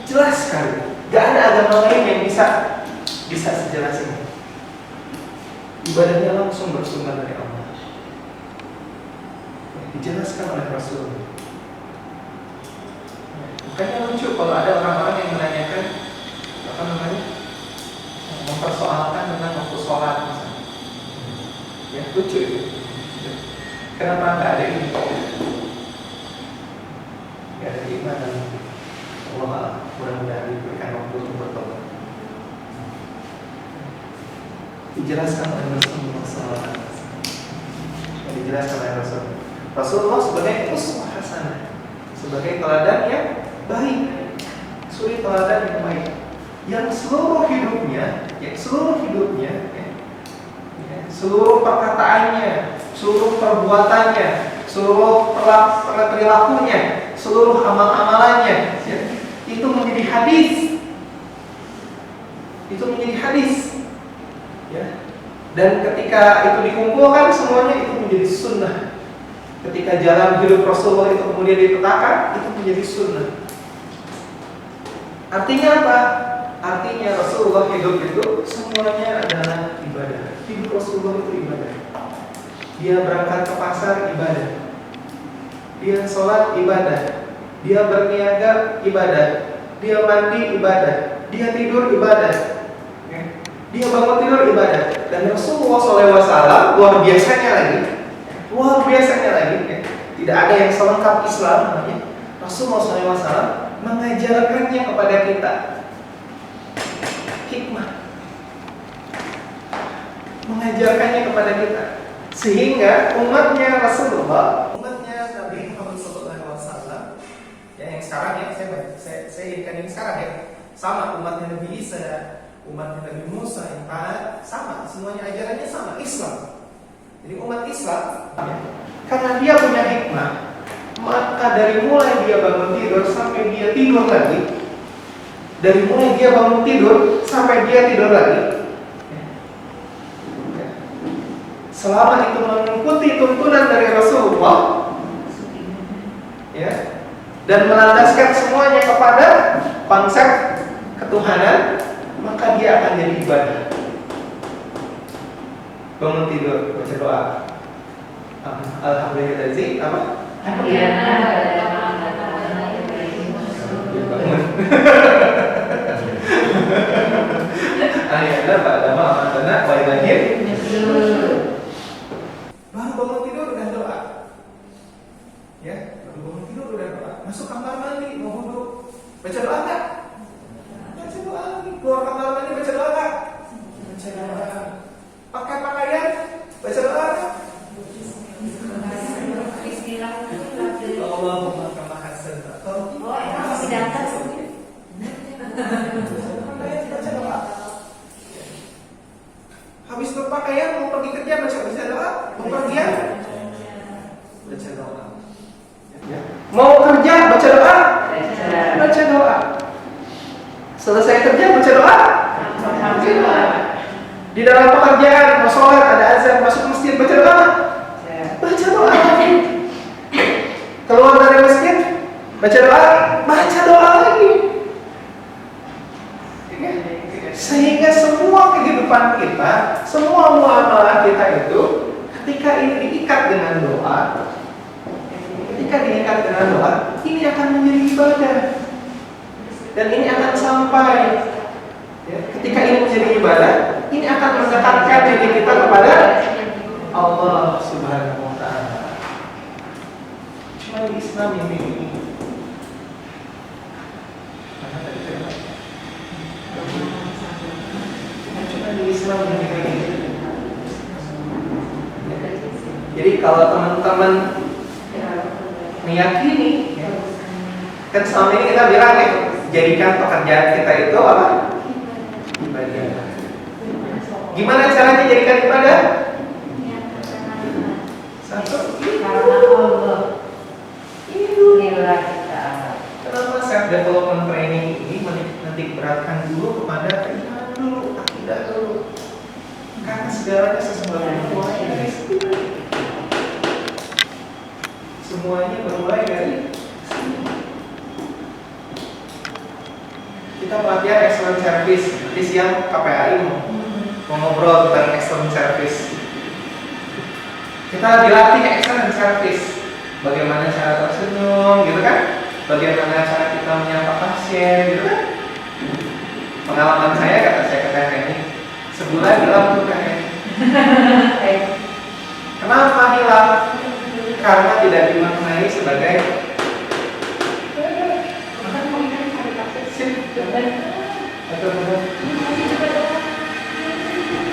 Jelas sekali. Gak ada agama lain yang bisa sejelas ini. Ibadahnya langsung bersumber dari Allah. Dijelaskan oleh Rasul. Makanya lucu kalau ada orang-orang yang menanyakan mempersoalkan tentang waktu sholat misalnya. Ya, lucu itu. Kenapa nggak ada ini? Nggak ada iman. Allah mudah-mudahan diberikan waktu untuk bertobat. Dijelaskan oleh Rasulullah SAW. Dijelaskan oleh Rasulullah sebagai uswah hasanah, sebagai teladan yang baik, suri teladan yang baik, yang seluruh hidupnya, seluruh perkataannya, seluruh perbuatannya, seluruh perilakunya, seluruh amal-amalannya, ya, itu menjadi hadis. Itu menjadi hadis, ya. Dan ketika itu dikumpulkan semuanya itu menjadi sunnah. Ketika jalan hidup Rasulullah itu kemudian dipetakan, itu menjadi sunnah. Artinya apa? Artinya Rasulullah hidup itu semuanya adalah ibadah. Hidup Rasulullah itu ibadah. Dia berangkat ke pasar, ibadah. Dia sholat, ibadah. Dia berniaga, ibadah. Dia mandi, ibadah. Dia tidur, ibadah. Dia bangun tidur, ibadah. Dan Rasulullah SAW luar biasanya lagi, tidak ada yang selengkap Islam namanya. Rasulullah SAW mengajarkannya kepada kita hikmah, mengajarkannya kepada kita, sehingga umatnya Rasulullah, umatnya Nabi Muhammad SAW, ya, yang sekarang ya, saya inginkan yang sekarang ya, sama umatnya Nabi Isa, umatnya Nabi Musa yang taat, sama, semuanya ajarannya sama, Islam. Jadi umat Islam, ya, karena dia punya hikmah, maka dari mulai dia bangun tidur sampai dia tidur lagi, dari mulai dia bangun tidur sampai dia tidur lagi, selama itu mengikuti tuntunan dari Rasulullah, ya, dan melandaskan semuanya kepada konsep ketuhanan, maka dia akan jadi ibadah. Bangun tidur baca doa, alhamdulillah apa? Akhirnya pada malam benar baik lagi. Baru bangun tidur udah doa, ya. Baru bangun tidur udah doa. Masuk kamar mandi mau wudu, baca doa nggak? Baca doa lagi. Keluar kamar mandi baca doa nggak? Baca doa. Pakai pakaian baca doa nggak? Allahumma kama hasanna. Habis lepas pakaian, mau pergi kerja baca doa, mau pergi baca doa. Ya. Mau kerja baca doa, baca doa. Selesai kerja baca doa. Di dalam pekerjaan mau sholat ada azan masuk masjid baca doa, baca doa. Keluar dari masjid baca doa lagi. Sehingga semua kehidupan kita, semua muamalah kita itu ketika ini diikat dengan doa, ini akan menjadi ibadah dan ini akan sampai. Ya, ketika ini menjadi ibadah, ini akan mendekatkan diri kita kepada Allah Subhanahu wa Ta'ala. Cuma di Islam ini. Di Islam ini. Jadi kalau teman-teman meyakini, ya, kan selama ini kita bilang ya, jadikan pekerjaan kita itu apa? Ibadah. Gimana caranya jadikan ibadah? Satu, karena Allah. Inilah kita. Kenapa self development training ini menitik beratkan dulu kepada keimanan dulu, akidah dulu? Karena segalanya sesuatu mulai dari sini. Semuanya bermulai dari sini. Kita pelatihan excellent service. Nanti siang KPAI mau ngobrol tentang excellent service. Kita dilatih excellent service. Bagaimana cara tersenyum, gitu kan? Bagaimana cara kita menyapa pasien, gitu kan? Pengalaman saya, kata ini sebulan hilang tuh kayak. Kenapa hilang? Karena tidak dimaknai sebagai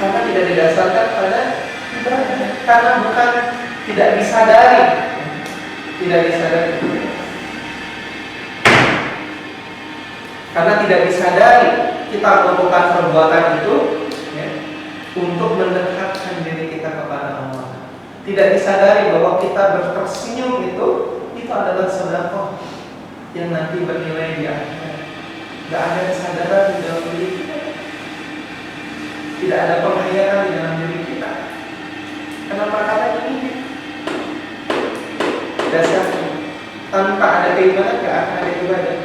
karena tidak didasarkan pada ibadah, karena bukan tidak disadari. Karena tidak disadari kita melakukan perbuatan itu, ya, untuk mendekatkan diri kita kepada Allah. Tidak disadari bahwa kita tersenyum itu adalah sedekah yang nanti bernilai di akhirat. Tidak ada kesadaran di dalam diri kita. Tidak ada pengkhianatan di dalam diri kita. Kenapa kata ini? Dasarnya tanpa ada keimanan tidak akan ada ibadah.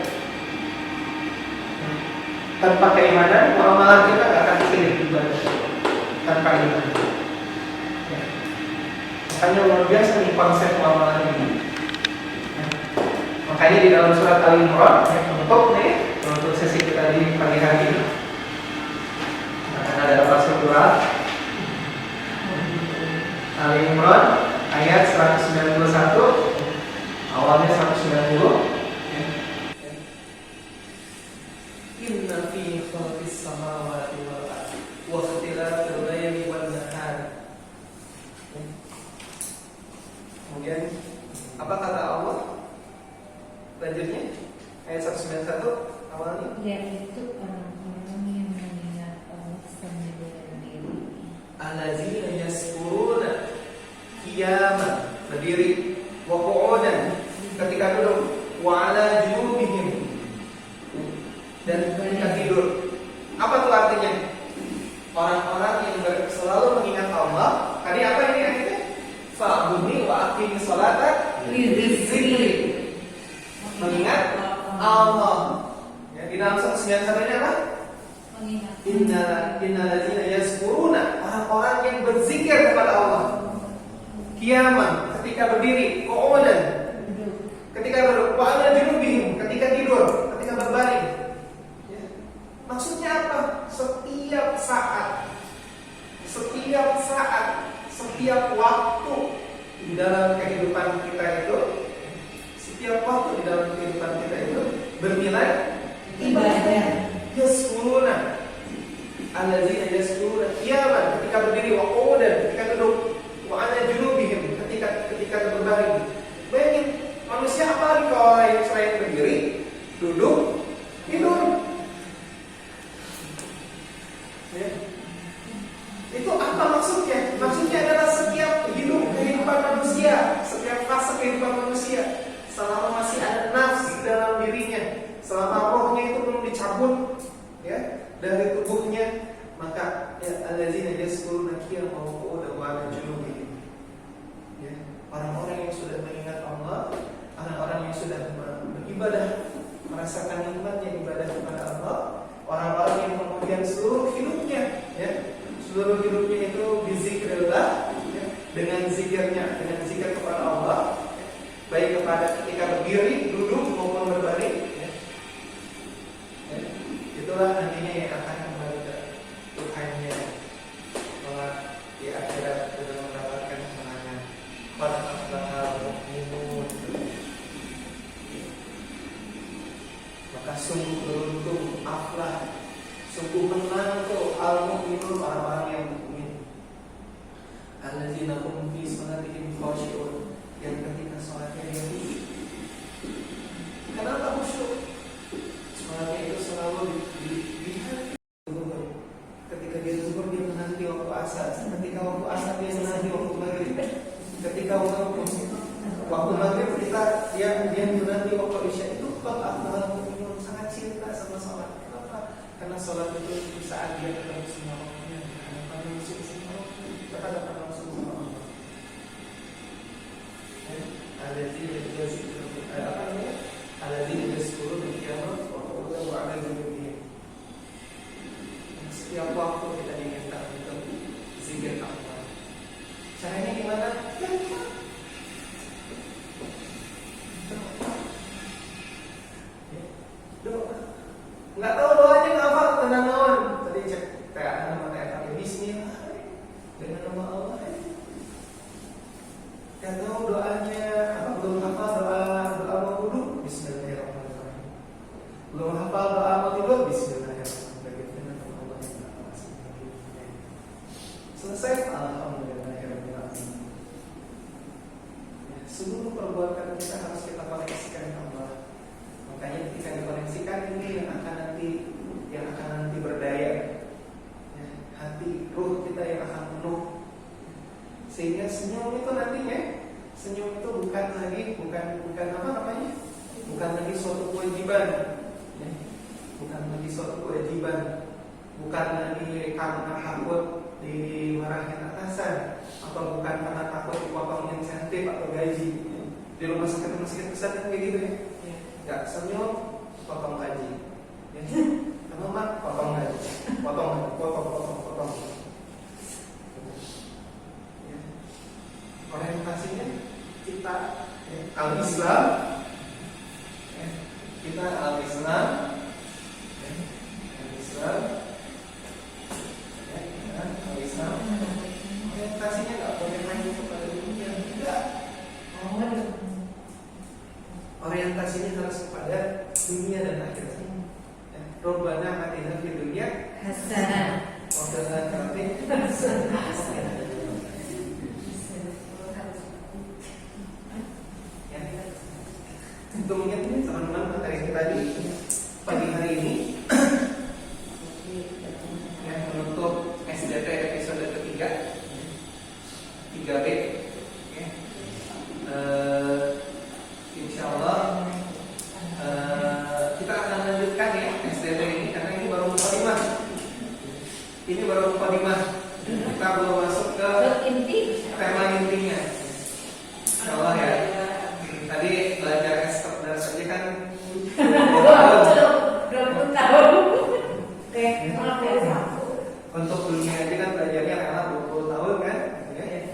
Tanpa keimanan muamalah kita tidak akan bisa ibadah. Tanpa iman. Ya. Makanya luar biasa nih konsep muamalah ini. Ya. Makanya di dalam surat Al-Imran untuk sesi kita di pagi hari ini akan ada pasal surat Al-Imran ayat 191, awalnya 190. Inna fi khalqis samawati wal ardi wa ikhtilafil laili wan nahar. Kemudian apa kata Allah? Lanjutnya ayat 191 awalnya. Dan itu orang-orang yang mengingat Allah sambil berdiri. Allazina yaskuruna qiyaman, berdiri, wa qu'udan, ketika duduk, wa ala junubihim, dan ketika tidur. Apa tuh artinya? Orang-orang yang selalu mengingat Allah. Tadi apa ini artinya? Fa'budni wa aqimi sholata lidzikri. Mengingat Allah. Ya, di dalam 191 ini apa? Innalladzina yazkuruna, orang-orang yang berzikir kepada Allah. Qiyaman, ketika berdiri, qu'udan, ketika duduk, wa ala junubihim, ketika tidur, ketika berbaring. Ya. Maksudnya apa? Setiap saat, setiap waktu di dalam kehidupan kita itu, bernilai ibadah. Yaskuruna, alladzina yaskuruna qiyaman, ketika berdiri, wa qu'udan, ketika duduk, wa ala junubihim, ketika berbaring. Bayangin, manusia apa lagi kalau selain berdiri, duduk, tidur? Ya. Itu apa maksudnya? seluruh hidupnya itu bizikrillah, ya, dengan zikirnya, dengan zikir kepada Allah, ya, baik kepada ketika berdiri, duduk maupun berbaring, ya. Ya, itulah nantinya yang akan kembali ke Tuhannya, bahwa di akhirat sudah mendapatkan kemenangan. Pada al mukminun, maka sungguh beruntung, aflah, sungguh menang tuh al-mu'minun, orang-orang yang mukmin. Alladzina hum fi salatihim khashi'un, yang ketika salatnya dia khusyuk. Kenapa khusyuk? Salatnya itu selalu dilihat. Ketika dia zuhur dia menanti waktu asar, ketika waktu asar dia menanti waktu maghrib, ketika waktu maghrib dia menanti waktu isya. Itu bab aflah mu'minun, sangat cinta sama salat. Karena sholat itu saat dia ketemu sama Allahnya, karena masuk sama Allah, kita dapat langsung sama Allah. Ada di sepuluh di kiamat, waktu ada di dunia. Setiap waktu kita diminta untuk zikir Allah. Caranya gimana? Doa. Nggak tahu doanya apa, tenang naon. Tadi cek nama pakai Bismillah dengan nama Allah. Nggak tahu doanya apa, belum hafal doa mau wudu, Bismillahirrahmanirrahim. Belum hafal doa mau tidur, Bismillahirrahmanirrahim. Dengan nama Allah yang Maha Kuasa. Selesai, Alhamdulillahirrahmanirrahim. Seluruh perbuatan kita harus kita koneksikan dengan Allah. Makanya ketika dikoneksikan ini yang akan nanti berdaya, ya, hati ruh kita yang akan penuh, sehingga senyum itu nantinya, senyum itu bukan apa namanya, bukan lagi suatu kewajiban, ya, bukan lagi suatu kewajiban, bukan lagi karena takut dimarahin atasan, atau bukan karena takut dipotong insentif atau gaji, ya. Di rumah sakit besar kan kayak gitu ya. Gak senyum, potong gaji. Ya, teman potong gaji, potong. Ya. Orientasinya kita al-Islam, ya. Kita al-Islam, ya. Al-Islam, ya. Al-Islam. Orientasinya gak boleh main kepada dunia, tidak. Orientasinya harus kepada dunia dan akhirat. Rabbana atina fid dunya hasanah wa fil akhirati hasanah. Ya. Untuk mengingat teman-teman materi kita di pagi hari ini, yang menutup SDT episode ketiga, 3B. Ya. Insyaallah kita akan lanjutkan ya SDT ini, karena ini baru mukadimah. Ini baru mukadimah. Kita belum masuk ke tema intinya. Insyaallah ya. Tadi belajar ekstrak saja kan 20 tahun. Oke, untuk dunia aja kan belajarnya rela 20 tahun kan? Ya.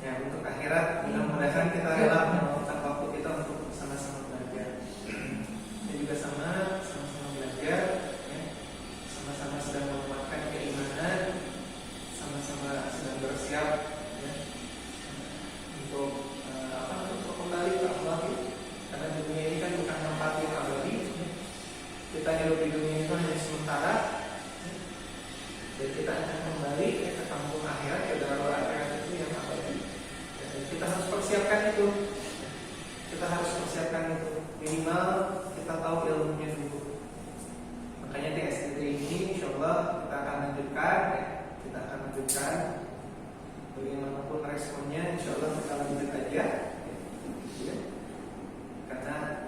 Ya, untuk akhirat mudah-mudahan kita rela meluangkan waktu kita untuk sama-sama belajar. Dan juga sama-sama belajar, ya. Sama-sama sedang menguatkan keimanan, sama-sama sedang bersiap, ya. Untuk untuk kembali ke Allah, ya. Karena dunia ini kan bukan tempat yang abadi. Kita hidup di dunia itu hanya sementara. Dan kita akan kembali ke kampung akhirat, ke darul akhirat itu yang abadi. Dan kita harus persiapkan itu. Kita harus persiapkan itu. Minimal kita tahu ilmunya dulu. Makanya di SDT ini insyaallah kita akan lanjutkan, ya. Kita akan lanjutkan. Bagaimanapun responnya, insyaallah kita lanjut aja. Ya. Karena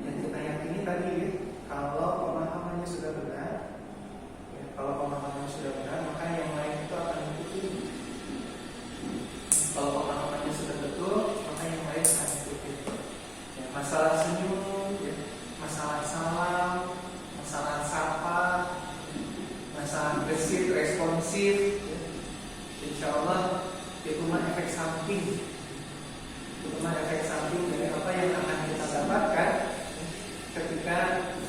yang kita yakini tadi, ya, kalau pemahamannya sudah benar. Kalau pemahamannya sudah benar, maka yang lain itu akan mengikuti. Kalau pemahamannya sudah betul, maka yang lain akan mengikuti. Ya, masalah senyum, ya, masalah salam, masalah sapa, masalah gesit, respon Insya Allah itu mah efek samping, dari apa yang akan kita dapatkan ketika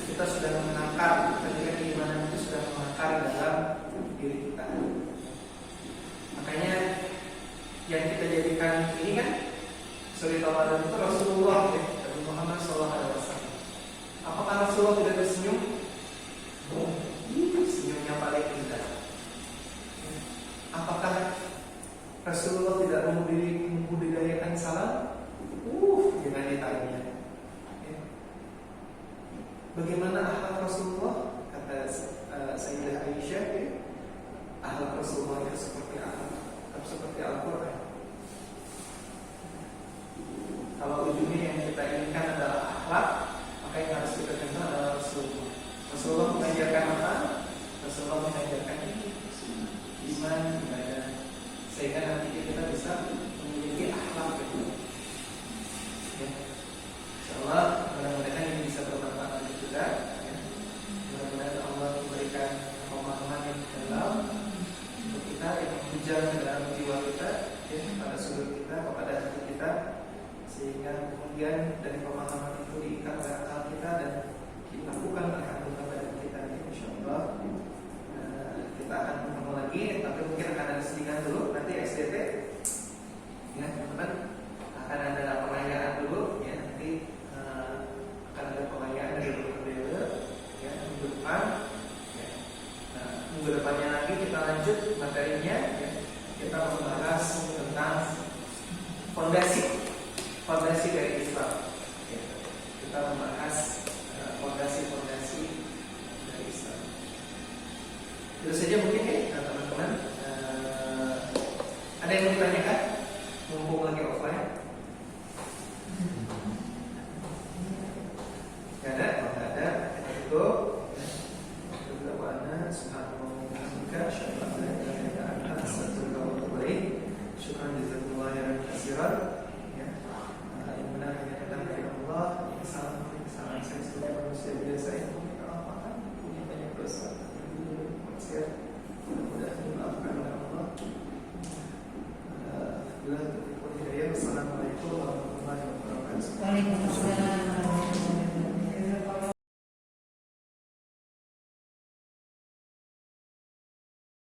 kita sudah mengakar, ketika keimanan itu sudah mengakar dalam diri kita. Makanya yang kita jadikan ini kan suri Ramadan itu Rasulullah ya, Nabi Muhammad SAW. Apakah Rasulullah tidak tersenyum? Oh, senyumnya paling indah. Apakah Rasulullah tidak membudidayakan salam? Jangan ditanya. Ya. Bagaimana akhlak Rasulullah? Kata Sayyidah Aisyah, ya, akhlak Rasulullah itu seperti Al-Quran. Kalau ujungnya yang kita inginkan adalah akhlak, maka yang harus kita kenal adalah Rasulullah. Rasulullah mengajarkan apa? Rasulullah mengajarkan iman, ibadah, sehingga nanti kita bisa memiliki akhlak itu. Ya. Insyaallah mudah-mudahan ini bisa bermanfaat bagi kita. Ya. Mudah-mudahan Allah memberikan pemahaman yang dalam untuk kita, yang menghujam ke dalam jiwa kita, ya, pada sudut kita, kepada hati kita, sehingga kemudian dari pemahaman itu diikat oleh akal kita dan dilakukan oleh anggota badan kita. Insyaallah kita akan ketemu lagi, tapi mungkin akan ada sedikit dulu nanti SDT, ya teman-teman, akan ada pengayaan dulu, ya nanti akan ada pengayaan dari Beliau, ya minggu depan, ya. Nah, minggu depannya lagi kita lanjut materinya, ya. Kita membahas tentang fondasi dari Islam, ya. Kita membahas fondasi dari Islam. Itu saja mungkin ya teman-teman. Ada yang mau ditanya?